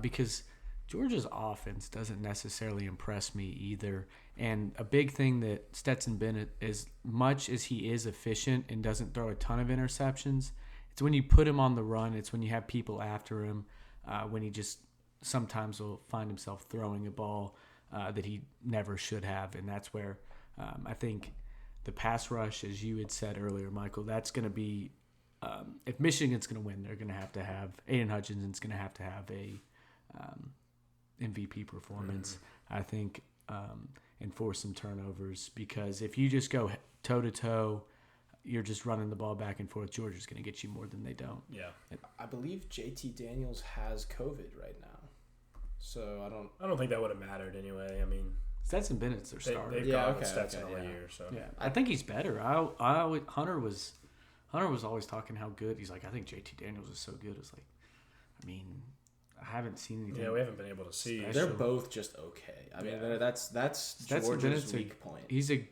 because Georgia's offense doesn't necessarily impress me either. And a big thing that Stetson Bennett, as much as he is efficient and doesn't throw a ton of interceptions, it's when you put him on the run, it's when you have people after him, when he just sometimes will find himself throwing a ball that he never should have. And that's where I think the pass rush, as you had said earlier, Michael, that's going to be if Michigan's going to win, they're going to have Aiden Hutchinson's going to have a MVP performance, I think, and force some turnovers, because if you just go toe-to-toe, you're just running the ball back and forth, Georgia's going to get you more than they don't. Yeah. I believe JT Daniels has COVID right now. So I don't think that would have mattered anyway. I mean, Stetson Bennett's their starter. They've gone with Stetson all year. So yeah, I think he's better. Hunter was always talking how good. He's like, I think JT Daniels is so good. It's like, I mean, I haven't seen anything. Yeah, we haven't been able to see. They're both just okay. I mean, that's Georgia's weak point. He's a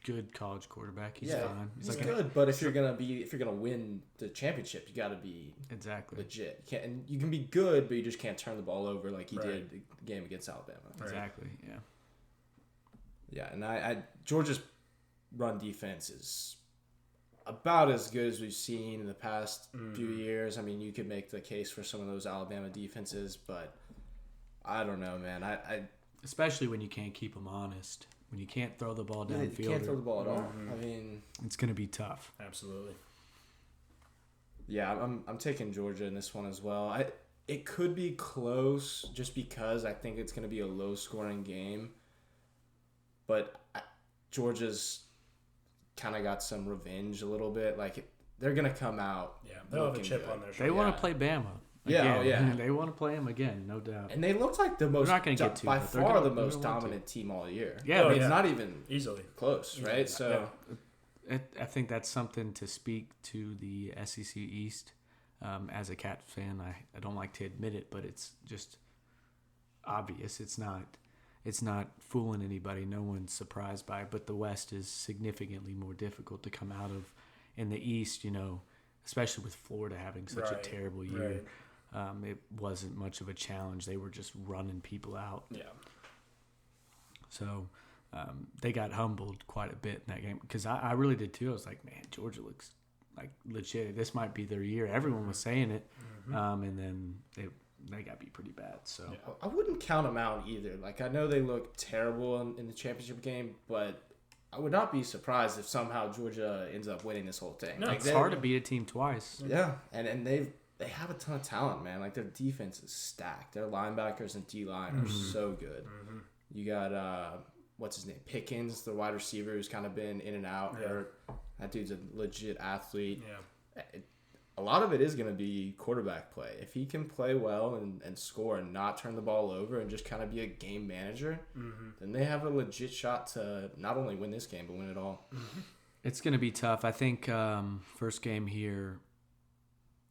good college quarterback. He's fine. He's good, but if you're gonna win the championship, you got to be exactly legit. You can be good, but you just can't turn the ball over like he did the game against Alabama. Exactly. Yeah. Yeah, and Georgia's run defense is about as good as we've seen in the past few years. I mean, you could make the case for some of those Alabama defenses, but I don't know, man. I especially when you can't keep them honest. When you can't throw the ball downfield. You can't throw the ball at all. I mean, it's going to be tough. Absolutely. Yeah, I'm taking Georgia in this one as well. It could be close just because I think it's going to be a low-scoring game. But Georgia's kind of got some revenge a little bit. Like, they're going to come out. Yeah, they'll have a chip on their shoulder. They want to play Bama. Yeah. They want to play him again, no doubt. And they looked like the most, by far the most dominant team all year. Yeah, it's not even easily close, right? Yeah. So I think that's something to speak to the SEC East. As a Cat fan, I don't like to admit it, but it's just obvious. It's not fooling anybody. No one's surprised by it. But the West is significantly more difficult to come out of. In the East, especially with Florida having such a terrible year. It wasn't much of a challenge. They were just running people out. Yeah. So they got humbled quite a bit in that game because I really did too. I was like, man, Georgia looks like legit. This might be their year. Everyone was saying it. And then they got beat pretty bad. So I wouldn't count them out either. Like, I know they look terrible in the championship game, but I would not be surprised if somehow Georgia ends up winning this whole thing. No, it's hard to beat a team twice. Yeah, and they have a ton of talent, man. Like, their defense is stacked. Their linebackers and D-line are so good. You got, what's his name, Pickens, the wide receiver, who's kind of been in and out. Yeah. That dude's a legit athlete. Yeah. A lot of it is going to be quarterback play. If he can play well and score and not turn the ball over and just kind of be a game manager, then they have a legit shot to not only win this game, but win it all. It's going to be tough. I think first game here,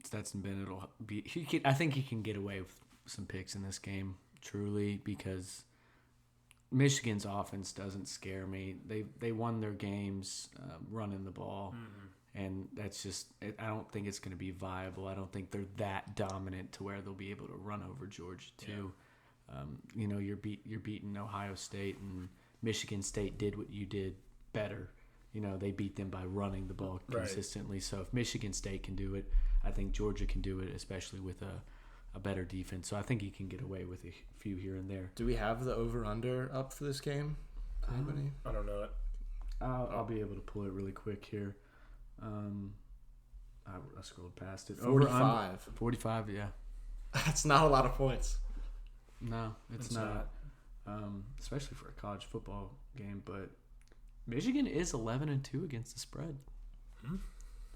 Stetson Bennett will be. I think he can get away with some picks in this game, truly, because Michigan's offense doesn't scare me. They won their games running the ball. And that's just – I don't think it's going to be viable. I don't think they're that dominant to where they'll be able to run over Georgia too. Yeah. You're beating Ohio State, and Michigan State did what you did better. They beat them by running the ball consistently. So if Michigan State can do it, I think Georgia can do it, especially with a better defense. So I think he can get away with a few here and there. Do we have the over-under up for this game? Anybody? I don't know it. I'll be able to pull it really quick here. I scrolled past it. 45. 45, yeah. That's not a lot of points. No, it's not. Especially for a college football game. But Michigan is 11-2 against the spread.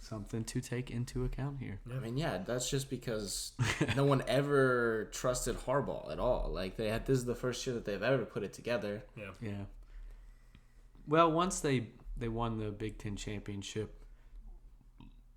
Something to take into account here. I mean, yeah, that's just because no one ever trusted Harbaugh at all. Like, this is the first year that they've ever put it together. Yeah. Well, once they won the Big Ten championship,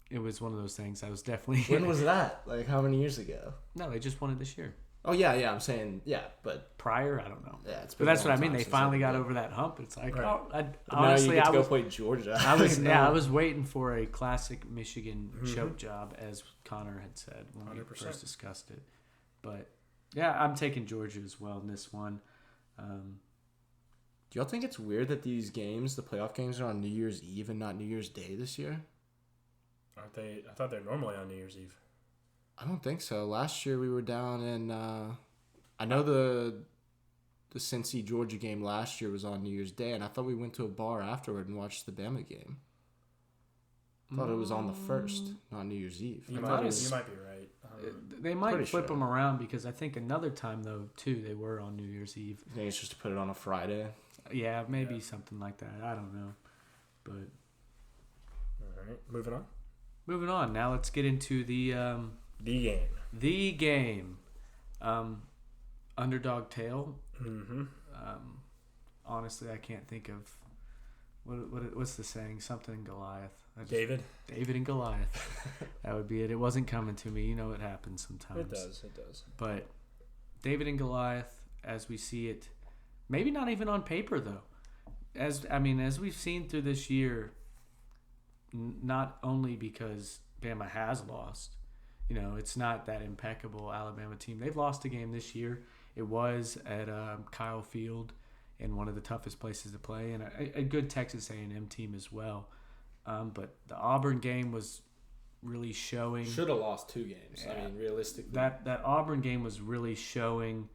it was one of those things. I was definitely. When was that? Like, how many years ago? No, they just won it this year. Oh yeah, I'm saying but prior, I don't know. Yeah, it's but been that's a what I long mean. time They since finally I've got been. over that hump. It's like, Right. Now you get to go play Georgia. I was waiting for a classic Michigan choke job, as Connor had said when 100%. we first discussed it. But yeah, I'm taking Georgia as well in this one. Do y'all think it's weird that these games, the playoff games, are on New Year's Eve and not New Year's Day this year? Aren't they? I thought they're normally on New Year's Eve. I don't think so. Last year we were down in. I know the Cincy Georgia game last year was on New Year's Day, and I thought we went to a bar afterward and watched the Bama game. I thought it was on the 1st, not New Year's Eve. You I might thought be it was- right. They might Pretty flip sure. them around because I think another time though too they were on New Year's Eve. I think it's just to put it on a Friday. Yeah, maybe something like that. I don't know, but All right, moving on. moving on. Now let's get into the game. The game. Underdog tale. Mm-hmm. Honestly, I can't think of what's the saying? Something Goliath. David. David and Goliath. That would be it. It wasn't coming to me. You know, it happens sometimes. It does. But David and Goliath, as we see it, maybe not even on paper though. As we've seen through this year, not only because Bama has lost, you know, it's not that impeccable Alabama team. They've lost a game this year. It was at Kyle Field, in one of the toughest places to play, and a good Texas A&M team as well. But the Auburn game was really showing. Should have lost 2 games. Yeah. I mean, realistically. That Auburn game was really showing.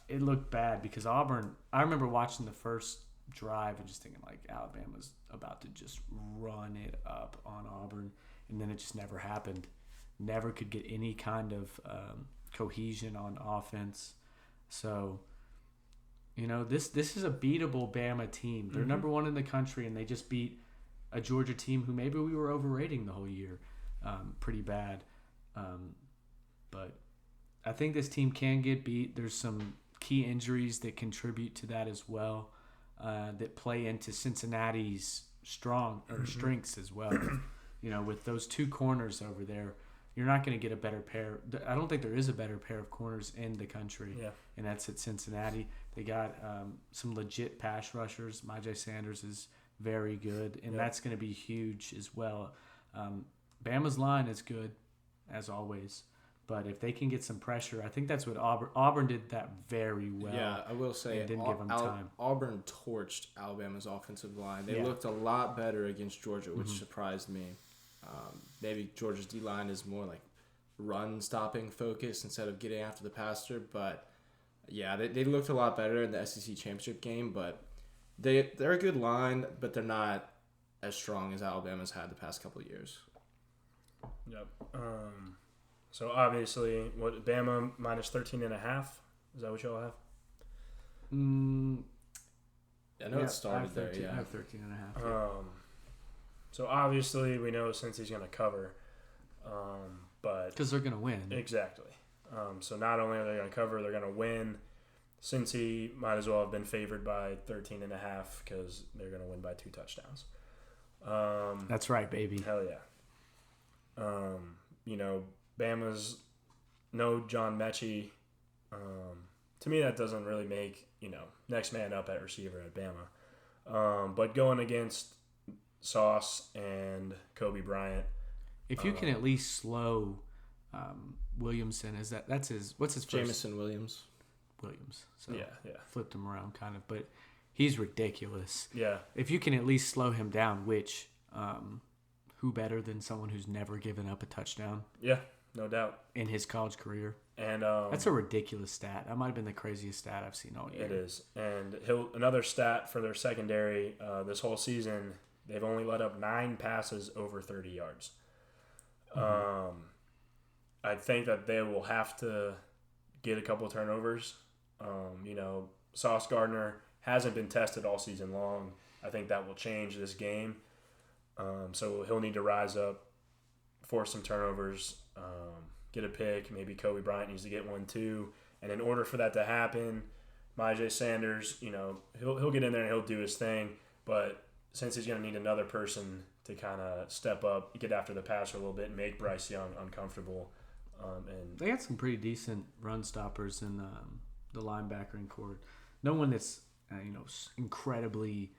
It looked bad because Auburn. I remember watching the first drive and just thinking like Alabama's about to just run it up on Auburn, and then it just never happened. Never could get any kind of cohesion on offense. So, you know, this is a beatable Bama team. They're number 1 in the country, and they just beat a Georgia team who maybe we were overrating the whole year pretty bad. But I think this team can get beat. There's some key injuries that contribute to that as well, that play into Cincinnati's strengths as well. You know, with those 2 corners over there, you're not going to get a better pair. I don't think there is a better pair of corners in the country, and that's at Cincinnati. They got some legit pass rushers. Myjai Sanders is very good, and that's going to be huge as well. Bama's line is good, as always, but if they can get some pressure, I think that's what Auburn did that very well. Yeah, I will say didn't give them time. Auburn torched Alabama's offensive line. They looked a lot better against Georgia, which surprised me. Maybe Georgia's D-line is more like run-stopping focus instead of getting after the passer. But, yeah, they looked a lot better in the SEC championship game. But they're a good line, but they're not as strong as Alabama's had the past couple of years. Yep. So, obviously, what Bama minus 13.5? Is that what y'all have? I know it started there, I have 13.5. So obviously we know Cincy's going to cover, but Because they're going to win. Exactly. So not only are they going to cover, they're going to win. Cincy might as well have been favored by 13.5 because they're going to win by 2 touchdowns. That's right, baby. Hell yeah. You know, Bama's no John Mechie. To me, that doesn't really make, you know, next man up at receiver at Bama. But going against Sauce and Kobe Bryant. If you can at least slow Williamson, what's his first? Jamison Williams. So Yeah. flipped him around kind of, but he's ridiculous. Yeah. If you can at least slow him down, which who better than someone who's never given up a touchdown? Yeah, no doubt. In his college career. And that's a ridiculous stat. That might have been the craziest stat I've seen all year. It is. And another stat for their secondary this whole season, they've only let up 9 passes over 30 yards. I think that they will have to get a couple of turnovers. Sauce Gardner hasn't been tested all season long. I think that will change this game. So he'll need to rise up, force some turnovers, get a pick. Maybe Kobe Bryant needs to get one too. And in order for that to happen, Myjai Sanders, he'll get in there and he'll do his thing. But since he's going to need another person to kind of step up, get after the passer a little bit, and make Bryce Young uncomfortable. And they had some pretty decent run stoppers in the linebacker and court. No one that's incredibly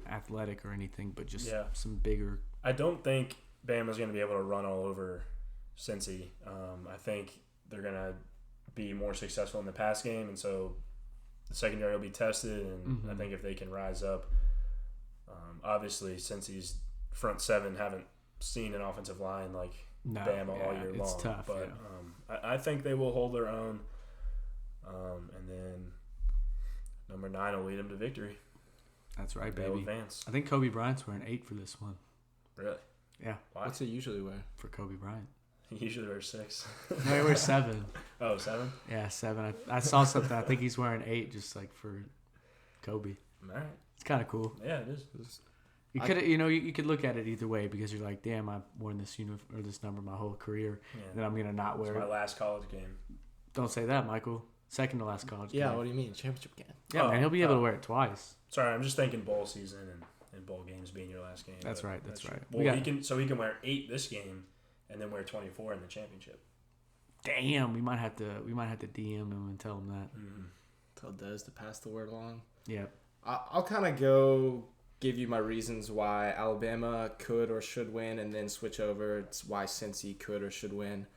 athletic or anything, but just some bigger. I don't think Bama's going to be able to run all over Cincy. I think they're going to be more successful in the pass game, and so the secondary will be tested. And I think if they can rise up, obviously Cincy's front seven haven't seen an offensive line like Bama all year long. It's tough, but I think they will hold their own. And then number 9 will lead them to victory. That's right, They'll baby. advance. I think Kobe Bryant's wearing 8 for this one. Really? Yeah. Why? What's it usually wear? For Kobe Bryant. He usually wears 6. No, he wears 7. Oh, 7? Yeah, 7. I saw something. I think he's wearing 8 just like for Kobe. All right. It's kind of cool. Yeah, it is. You could, you could look at it either way because you're like, damn, I've worn this or this number my whole career, then I'm gonna not wear it's it. my last college game. Don't say that, Michael. Second to last college. Yeah, game. what do you mean championship game? Yeah, man, he'll be able to wear it twice. Sorry, I'm just thinking bowl season and bowl games being your last game. That's right. That's right. Well, he can wear 8 this game, and then wear 24 in the championship. Damn, we might have to DM him and tell him that. Mm-hmm. Tell Des to pass the word along. Yeah. I'll kind of give you my reasons why Alabama could or should win, and then switch over. It's why Cincy could or should win.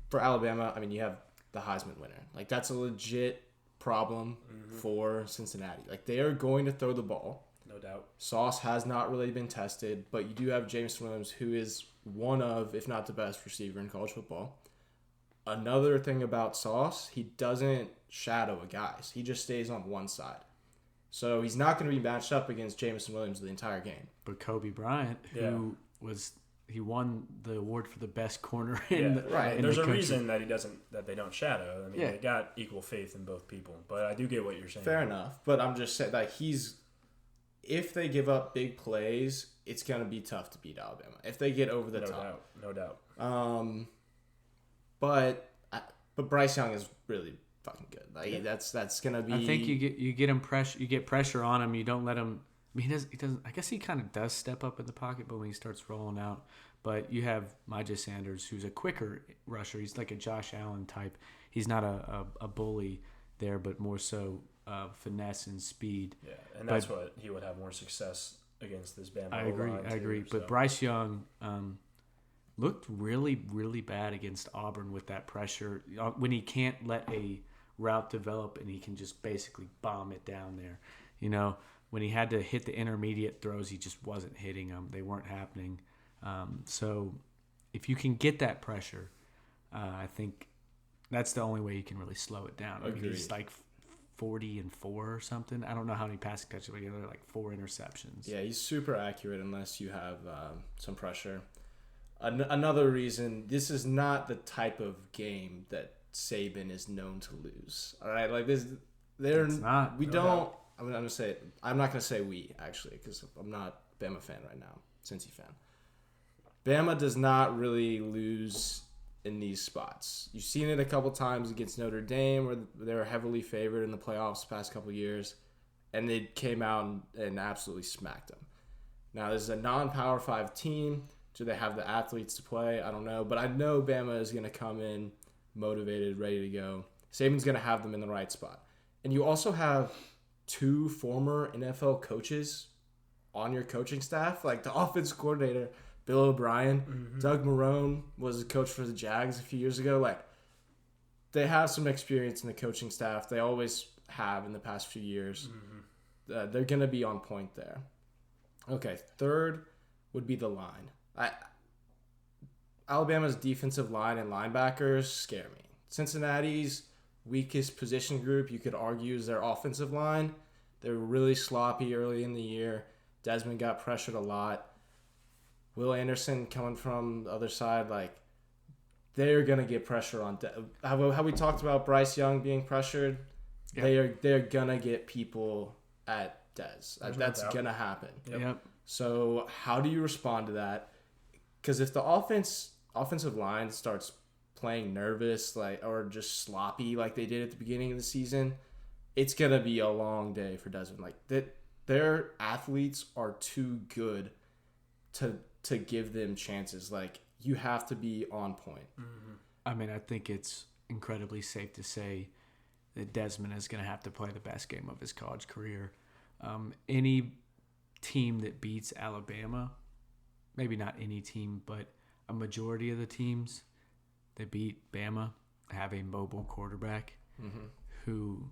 For Alabama, I mean, you have the Heisman winner. Like, that's a legit problem for Cincinnati. Like, they are going to throw the ball. No doubt. Sauce has not really been tested, but you do have Jameson Williams, who is one of, if not the best receiver in college football. Another thing about Sauce, he doesn't shadow a guy. He just stays on one side. So he's not going to be matched up against Jameson Williams the entire game. But Kobe Bryant, he won the award for the best corner in the There's a country. reason that they don't shadow. I mean, they got equal faith in both people. But I do get what you're saying. Fair enough. But I'm just saying that if they give up big plays, it's going to be tough to beat Alabama. If they get over the top. No doubt. But Bryce Young is really fucking good. Like that's gonna be. I think you get him pressure. You get pressure on him. You don't let him. I mean, he doesn't. I guess he kind of does step up in the pocket, but when he starts rolling out, but you have Myjai Sanders, who's a quicker rusher. He's like a Josh Allen type. He's not a bully there, but more so finesse and speed. Yeah, and that's what he would have more success against this Bama. I agree. But Bryce Young looked really, really bad against Auburn with that pressure when he can't let a route develop and he can just basically bomb it down there. When he had to hit the intermediate throws, he just wasn't hitting them. They weren't happening. So if you can get that pressure, I think that's the only way you can really slow it down. I mean, he's like 40-4 or something. I don't know how many passing touches, but they're like 4 interceptions. Yeah, he's super accurate unless you have some pressure. Another reason, this is not the type of game that Saban is known to lose. All right, like this, It's not. We don't. I'm gonna say. I'm not gonna say we actually, because I'm not a Bama fan right now. Cincy fan. Bama does not really lose in these spots. You've seen it a couple times against Notre Dame, where they were heavily favored in the playoffs the past couple years, and they came out and absolutely smacked them. Now, this is a non-Power 5 team. Do they have the athletes to play? I don't know. But I know Bama is going to come in motivated, ready to go. Saban's going to have them in the right spot. And you also have 2 former NFL coaches on your coaching staff. Like the offense coordinator, Bill O'Brien. Doug Marrone was a coach for the Jags a few years ago. Like, they have some experience in the coaching staff. They always have in the past few years. They're going to be on point there. Okay, third would be the line. Alabama's defensive line and linebackers scare me. Cincinnati's weakest position group, you could argue, is their offensive line. They were really sloppy early in the year. Desmond got pressured a lot. Will Anderson coming from the other side, like, they're going to get pressure on how we talked about Bryce Young being pressured. Yeah. They're going to get people at Dez. That's going to happen. Yep. So how do you respond to that? Because if the offensive line starts playing nervous, like, or just sloppy like they did at the beginning of the season, it's going to be a long day for Desmond. Like, their athletes are too good to give them chances. Like, you have to be on point. Mm-hmm. I mean, I think it's incredibly safe to say that Desmond is going to have to play the best game of his college career. Any team that beats Alabama, maybe not any team, but a majority of the teams that beat Bama have a mobile quarterback who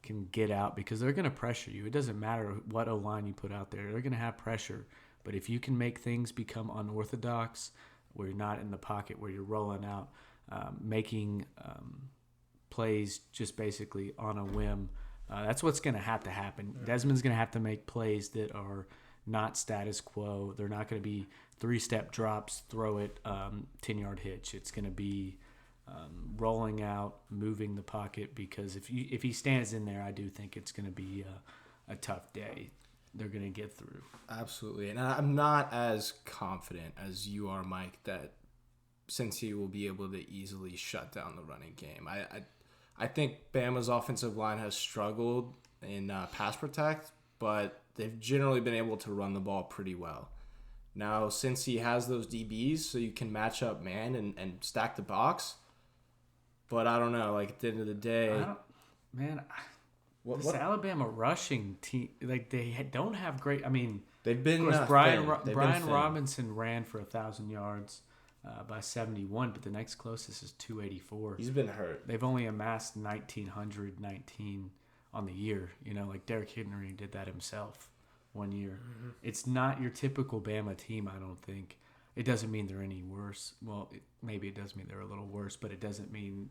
can get out, because they're going to pressure you. It doesn't matter what O-line you put out there. They're going to have pressure. But if you can make things become unorthodox, where you're not in the pocket, where you're rolling out, making plays just basically on a whim, that's what's going to have to happen. Yeah. Desmond's going to have to make plays that are not status quo. They're not going to be 3-step drops, throw it, 10-yard hitch. It's going to be rolling out, moving the pocket, because if he stands in there, I do think it's going to be a tough day they're going to get through. Absolutely. And I'm not as confident as you are, Mike, that Cincy will be able to easily shut down the running game. I think Bama's offensive line has struggled in pass protect, but they've generally been able to run the ball pretty well. Now, Cincy has those DBs, so you can match up man and stack the box. But I don't know. Like, at the end of the day... This Alabama rushing team, like, they don't have great... I mean, they've been... Of course, Brian Robinson ran for 1,000 yards by 71, but the next closest is 284. He's been hurt. They've only amassed 1,919 on the year. You know, like, Derrick Henry did that himself one year. Mm-hmm. It's not your typical Bama team, I don't think. It doesn't mean they're any worse. Well, maybe it does mean they're a little worse, but it doesn't mean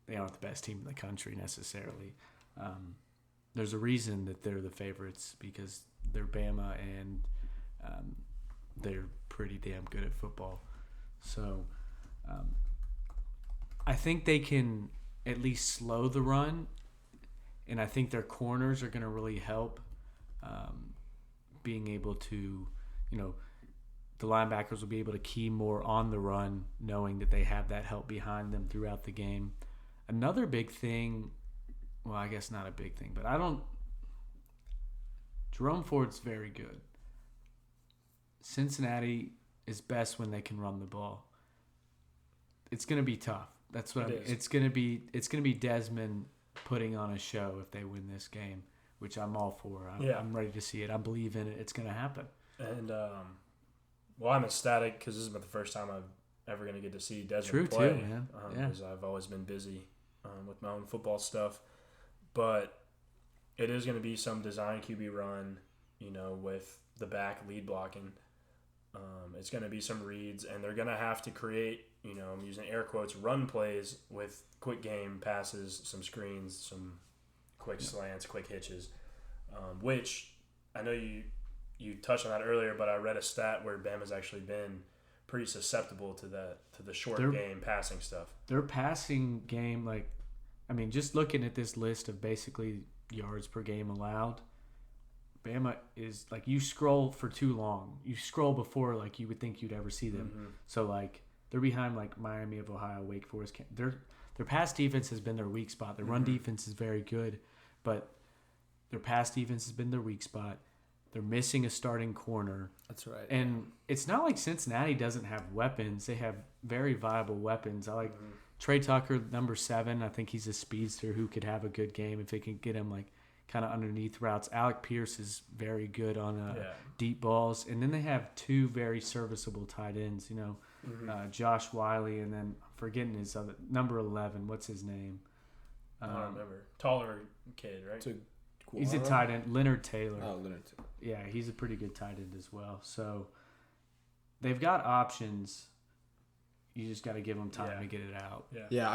they aren't the best team in the country necessarily. There's a reason that they're the favorites, because they're Bama and they're pretty damn good at football. So I think they can at least slow the run, and I think their corners are going to really help being able to, the linebackers will be able to key more on the run, knowing that they have that help behind them throughout the game. Another big thing, well, I guess not a big thing, but Jerome Ford's very good. Cincinnati is best when they can run the ball. It's going to be tough. That's what it's going to be. It's going to be Desmond putting on a show if they win this game, which I'm all for. I'm ready to see it. I believe in it. It's going to happen. And I'm ecstatic because this is about the first time I'm ever going to get to see Desmond play. True too, man. Because I've always been busy with my own football stuff. But it is going to be some design QB run, with the back lead blocking. It's going to be some reads, and they're going to have to create, I'm using air quotes, run plays with quick game passes, some screens, some quick slants, quick hitches, which I know you touched on that earlier, but I read a stat where Bama's actually been pretty susceptible to the short game passing stuff. Their passing game, just looking at this list of basically yards per game allowed, Bama is, you scroll for too long. You scroll before, you would think you'd ever see them. Mm-hmm. So, they're behind, Miami of Ohio, Wake Forest. Their pass defense has been their weak spot. Their run defense is very good, but their pass defense has been their weak spot. They're missing a starting corner. That's right. And it's not like Cincinnati doesn't have weapons. They have very viable weapons. I like Trey Tucker, number 7. I think he's a speedster who could have a good game if they can get him, kind of underneath routes. Alec Pierce is very good on deep balls. And then they have 2 very serviceable tight ends, Josh Wiley, and then I'm forgetting his other, number 11. What's his name? I don't remember. Taller kid, right? He's a tight end. Leonard Taylor. Oh, Leonard Taylor. Yeah, he's a pretty good tight end as well. So they've got options. You just got to give them time to get it out. Yeah,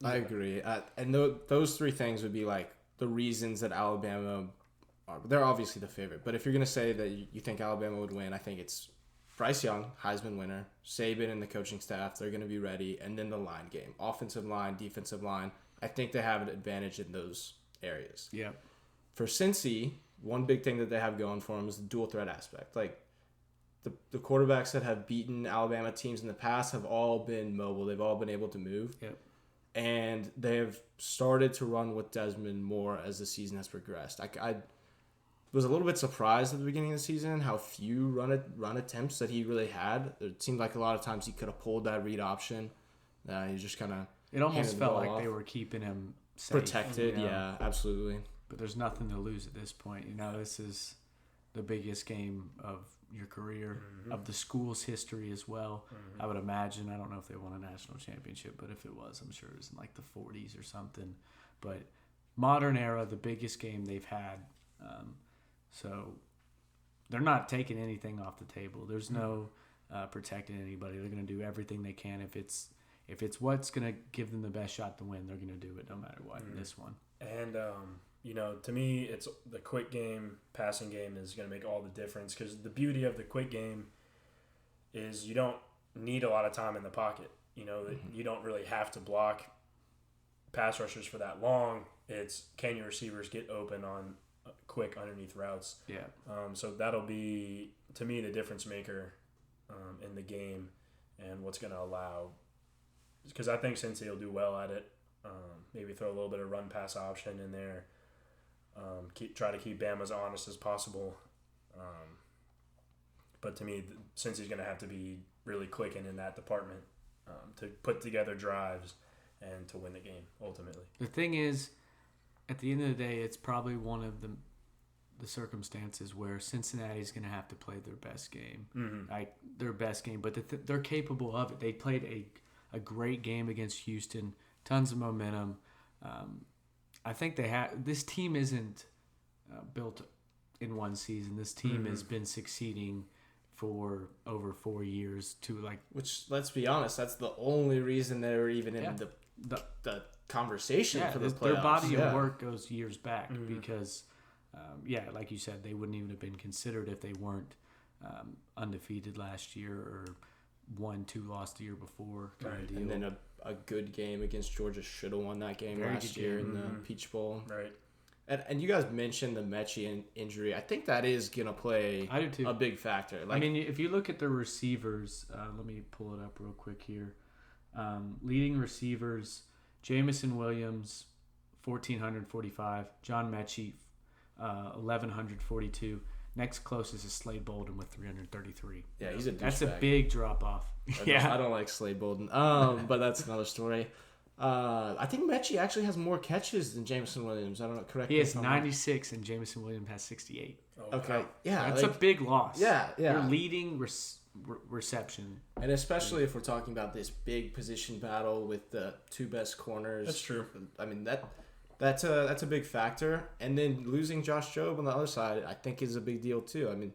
I agree. And those three things would be like the reasons that Alabama they're obviously the favorite. But if you're going to say that you think Alabama would win, I think it's Bryce Young, Heisman winner, Saban and the coaching staff, they're going to be ready. And then the line game, offensive line, defensive line. I think they have an advantage in those areas. Yeah. For Cincy, one big thing that they have going for them is the dual threat aspect. Like the quarterbacks that have beaten Alabama teams in the past have all been mobile. They've all been able to move. Yep. And they have started to run with Desmond more as the season has progressed. I was a little bit surprised at the beginning of the season how few run attempts that he really had. It seemed like a lot of times he could have pulled that read option. He just kind of It almost felt like they were keeping him safe, protected. You know? Yeah, absolutely. But there's nothing to lose at this point. You know, this is the biggest game of your career, of the school's history as well. I would imagine. I don't know if they won a national championship, but if it was, I'm sure it was in like the 40s or something. But modern era, the biggest game they've had. So they're not taking anything off the table. There's no protecting anybody. They're going to do everything they can. If it's what's going to give them the best shot to win, they're going to do it no matter what in this one. And you know, to me, it's the quick game, passing game is going to make all the difference because the beauty of the quick game is you don't need a lot of time in the pocket. You know, you don't really have to block pass rushers for that long. It's can your receivers get open on quick underneath routes. Yeah. So that'll be, to me, the difference maker in the game and what's going to allow. Because I think Cincy will do well at it. Maybe throw a little bit of run-pass option in there. Try to keep Bama as honest as possible. But to me, Cincy's going to have to be really clicking in that department to put together drives and to win the game, ultimately. The thing is, at the end of the day, it's probably one of the circumstances where Cincinnati's going to have to play their best game, like their best game. But they're capable of it. They played a great game against Houston, tons of momentum. I think they have. This team isn't built in one season. This team has been succeeding for over 4 years Which, let's be honest, that's the only reason they're even in the conversation for the playoffs. Their body of work goes years back because, like you said, they wouldn't even have been considered if they weren't undefeated last year or 1-2 lost the year before. Right. And then a good game against Georgia should have won that game last year in the Peach Bowl. Right. And you guys mentioned the Mechie injury. I think that is going to play a big factor. I mean, if you look at the receivers, let me pull it up real quick here. Leading receivers, Jamison Williams, 1,445. John Mechie, 1,142. Next closest is Slade Bolden with 333. Yeah, he's a douchebag. That's a big drop off. I don't like Slade Bolden. But that's another story. I think Mechie actually has more catches than Jamison Williams. I don't know. Correct. He has 96 and Jamison Williams has 68. Okay. Yeah. That's a big loss. Yeah. You're leading reception. And especially if we're talking about this big position battle with the two best corners. That's true. I mean, that's a big factor. And then losing Josh Jobe on the other side, I think is a big deal too. I mean,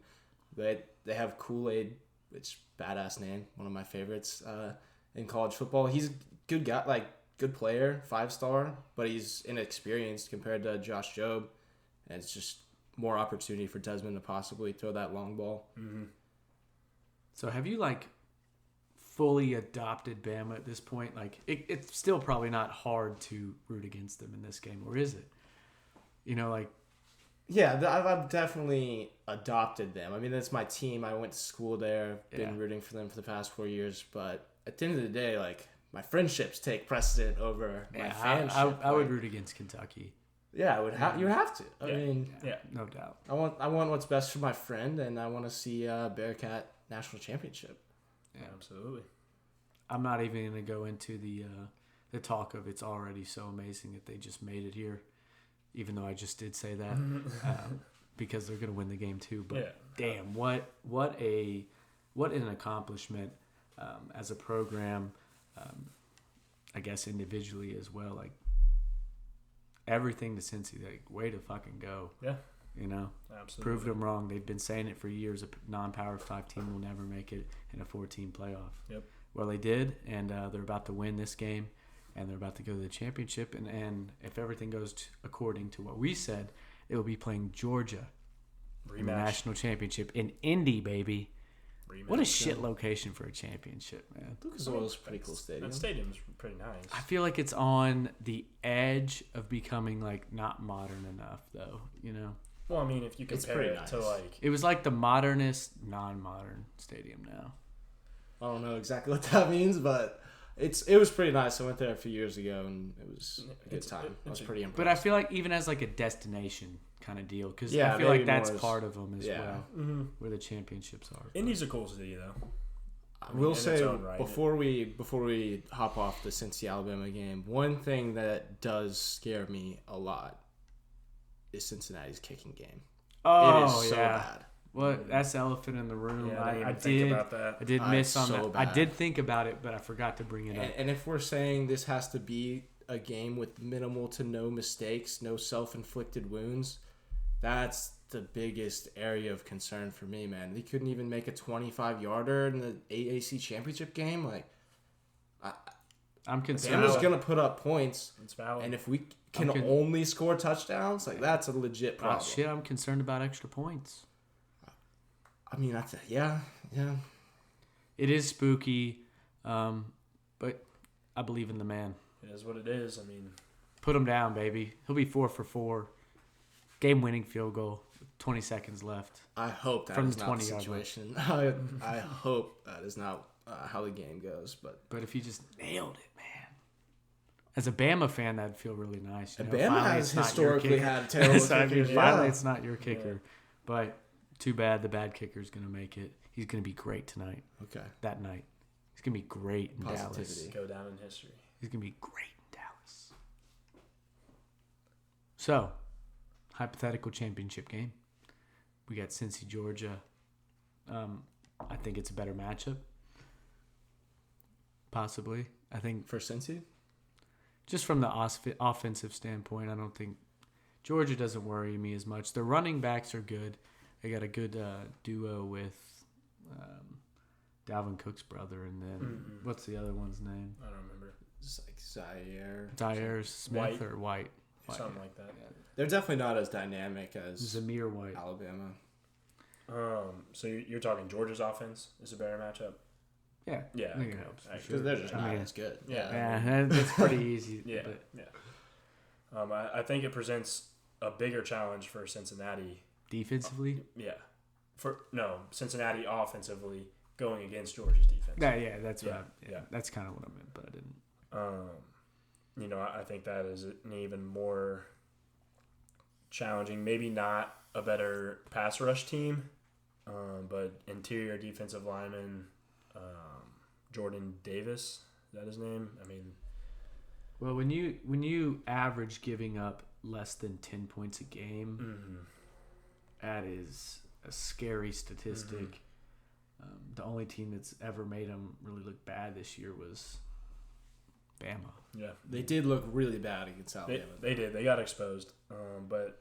they have Kool-Aid, which badass name, one of my favorites in college football. He's a good guy, good player, 5-star, but he's inexperienced compared to Josh Jobe, and it's just more opportunity for Desmond to possibly throw that long ball. Mm-hmm. So have you fully adopted Bama at this point? It's still probably not hard to root against them in this game, or is it? Yeah, I've definitely adopted them. I mean, that's my team. I went to school there. Been rooting for them for the past 4 years. But at the end of the day, my friendships take precedent over my fanship. I would root against Kentucky. Yeah, you have to. I mean, no doubt. I want what's best for my friend, and I want to see Bearcat national championship. Yeah, absolutely. I'm not even going to go into the talk of it's already so amazing that they just made it here, even though I just did say that because they're going to win the game too. But damn, what an accomplishment as a program. I guess individually as well. Everything to Cincy, way to fucking go. Yeah. Absolutely. Proved them wrong. They've been saying it for years. A non-Power 5 team will never make it in a 4-team playoff. Yep. Well, they did, and they're about to win this game. and they're about to go to the championship. And if everything goes according to what we said, it will be playing Georgia in the national championship in Indy, baby. Rematch. What a shit location for a championship, man. Lucas Oil's a pretty cool stadium. That stadium's pretty nice. I feel like it's on the edge of becoming like not modern enough, though. You know. Well, I mean, if you compare it to like, it was like the modernist, non-modern stadium now. I don't know exactly what that means, but it was pretty nice. I went there a few years ago, and it was a good time. I was pretty impressed. But I feel like even as like a destination kind of deal, because Yeah, I feel like maybe that's more as- part of them as yeah. well, where the championships are. Indy's a cool city though. I will in say its own right. before we hop off the Cincy Alabama game, one thing that does scare me a lot is Cincinnati's kicking game. Oh, it is so yeah. bad. Well, that's the elephant in the room. Yeah, I didn't think did. about that. I did miss on so that. I bad. did think about it, but I forgot to bring it up. And if we're saying this has to be a game with minimal to no mistakes, no self-inflicted wounds, that's the biggest area of concern for me, man. They couldn't even make a 25-yarder in the AAC championship game. Like, I'm concerned. Bama's gonna put up points, It's valid. and if we can only score touchdowns, like that's a legit problem. Oh, shit, I'm concerned about extra points. I mean, yeah. It is spooky, but I believe in the man. It is what it is. I mean, Put him down, baby. He'll be 4 for 4. Game-winning field goal. 20 seconds left. I hope that From is the not the 20-yard situation. I hope that is not how the game goes. But if you just nailed it, man. As a Bama fan, that'd feel really nice. You know? Bama Finally, has it's not your historically kicker. had terrible kickers. Finally, Yeah. it's not your kicker. But too bad the bad kicker's going to make it. He's going to be great tonight. Okay. That night. He's going to be great in Dallas. Positivity. go down in history. He's going to be great in Dallas. So, hypothetical championship game. We got Cincy, Georgia. I think it's a better matchup. Possibly. I think For Cincy? just from the offensive standpoint, I don't think Georgia doesn't worry me as much. Their running backs are good. They got a good duo with Dalvin Cook's brother, and then what's the other one's name? I don't remember. It's like Zaire. Zaire Smith White. or White? Something like that. They're definitely not as dynamic as Zamir White. Alabama. So you're talking Georgia's offense is a better matchup? Yeah. Yeah. I think it okay. helps. I for Because they're just I not mean, as good. Yeah, that's pretty easy. Yeah. But Yeah. I think it presents a bigger challenge for Cincinnati. defensively? Yeah. Cincinnati offensively going against Georgia's defense. Yeah, that's what Yeah. that's kind of what I meant, but I didn't. I think that is an even more challenging. Maybe not a better pass rush team, but interior defensive lineman Jordan Davis, is that his name? I mean, Well, when you average giving up less than 10 points a game, that is a scary statistic. The only team that's ever made them really look bad this year was Bama. yeah, They did look really bad against Alabama. they did. They got exposed, but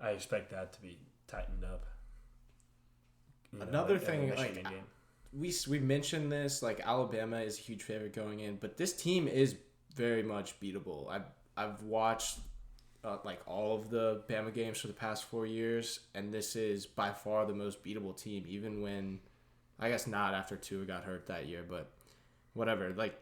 I expect that to be tightened up. Another in the thing, Michigan like, game. we mentioned this, like Alabama is a huge favorite going in, but this team is very much beatable. I've watched like all of the Bama games for the past 4 years, and this is by far the most beatable team. Even when, I guess not after Tua got hurt that year, but whatever. Like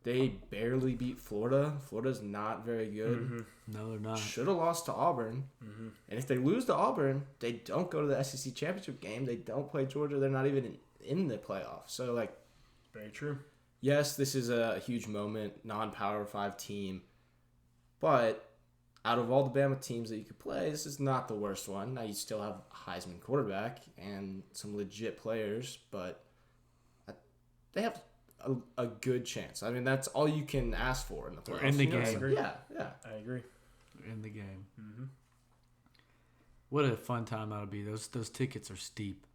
they barely beat Florida. Florida's not very good. No, they're not. Should have lost to Auburn. And if they lose to Auburn, they don't go to the SEC championship game. They don't play Georgia. They're not even in the playoffs. So, like, Very true. yes, this is a huge moment, non-Power 5 team. But out of all the Bama teams that you could play, this is not the worst one. Now, you still have a Heisman quarterback and some legit players, but they have a good chance. I mean, that's all you can ask for in the playoffs. in the You know, game. so- yeah. I agree. In the game. What a fun time that'll be. Those tickets are steep.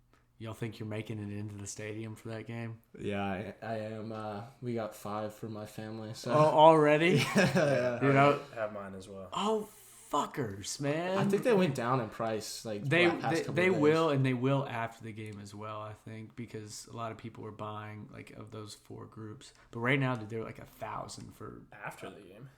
Y'all think you're making it into the stadium for that game? Yeah, I am. We got 5 for my family. So. Oh, already? Yeah. You know, I have mine as well. oh, Fuckers, man. I think they went down in price. Like They past couple they of days. will, and they will after the game as well. I think because a lot of people were buying like of those 4 groups. But right now they're like 1,000 for After the game.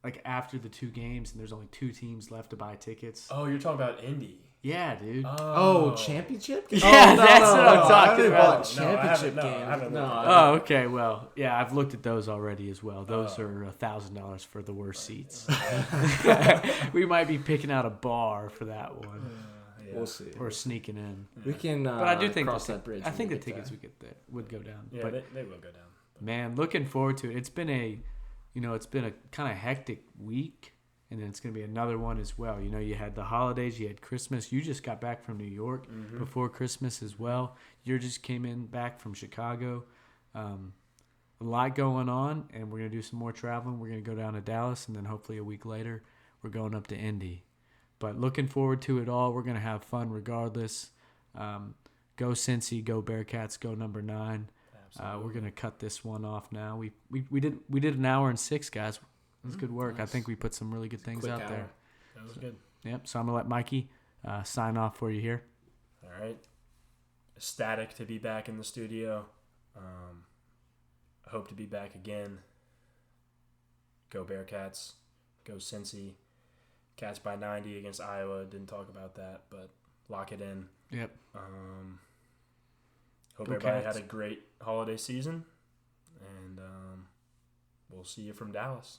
like after the 2 games, and there's only 2 teams left to buy tickets. Oh, you're talking about Indy. Yeah, dude. Oh, championship? Yeah, Oh, that's what I'm talking I haven't about. bought championship No, I game. haven't looked at Oh, okay. Well, yeah, I've looked at those already as well. Those are $1,000 for the worst seats. We might be picking out a bar for that one, Yeah. We'll see. or sneaking in. We can. But I do think cross that bridge. I think the when we get tickets there. would go down. Yeah, But they will go down. man, looking forward to it. It's been a kind of hectic week, and then it's going to be another one as well. You know, you had the holidays, you had Christmas. You just got back from New York before Christmas as well. You just came in back from Chicago. A lot going on, and we're going to do some more traveling. We're going to go down to Dallas, and then hopefully a week later, we're going up to Indy. But looking forward to it all. We're going to have fun regardless. Go Cincy, go Bearcats, go number 9. We're gonna cut this one off now. We did an hour and 6, guys. It was good work. Nice. I think we put some really good things Quick out hour. there. That was good. Yep. So I'm gonna let Mikey sign off for you here. All right. Ecstatic to be back in the studio. I hope to be back again. Go Bearcats. Go Cincy. Cats by 90 against Iowa. Didn't talk about that, but lock it in. Yep. Hope Go everybody Cats. had a great holiday season, and we'll see you from Dallas.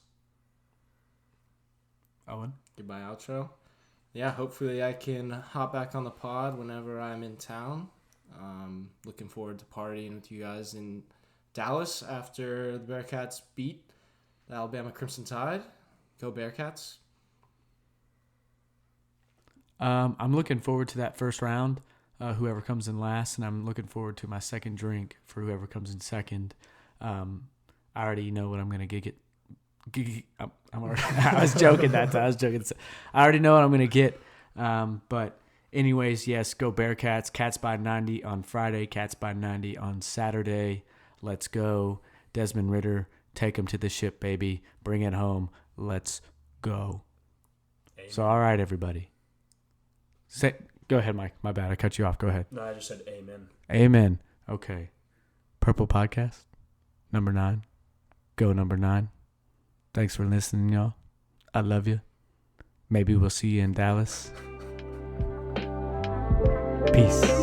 Owen. Goodbye outro. Yeah, hopefully I can hop back on the pod whenever I'm in town. Looking forward to partying with you guys in Dallas after the Bearcats beat the Alabama Crimson Tide. Go Bearcats. I'm looking forward to that first round. Whoever comes in last, and I'm looking forward to my second drink for whoever comes in second. I already know what I'm gonna get. I was joking that time. I was joking. I already know what I'm gonna get. But anyways, yes, go Bearcats. Cats by 90 on Friday. Cats by 90 on Saturday. Let's go, Desmond Ritter. Take him to the ship, baby. Bring it home. Let's go. Amen. So, all right, everybody. Go ahead, Mike. My bad. I cut you off. Go ahead. No, I just said amen. Amen. Okay. Purple Podcast, number 9. Go number 9. Thanks for listening, y'all. I love you. Maybe we'll see you in Dallas. Peace.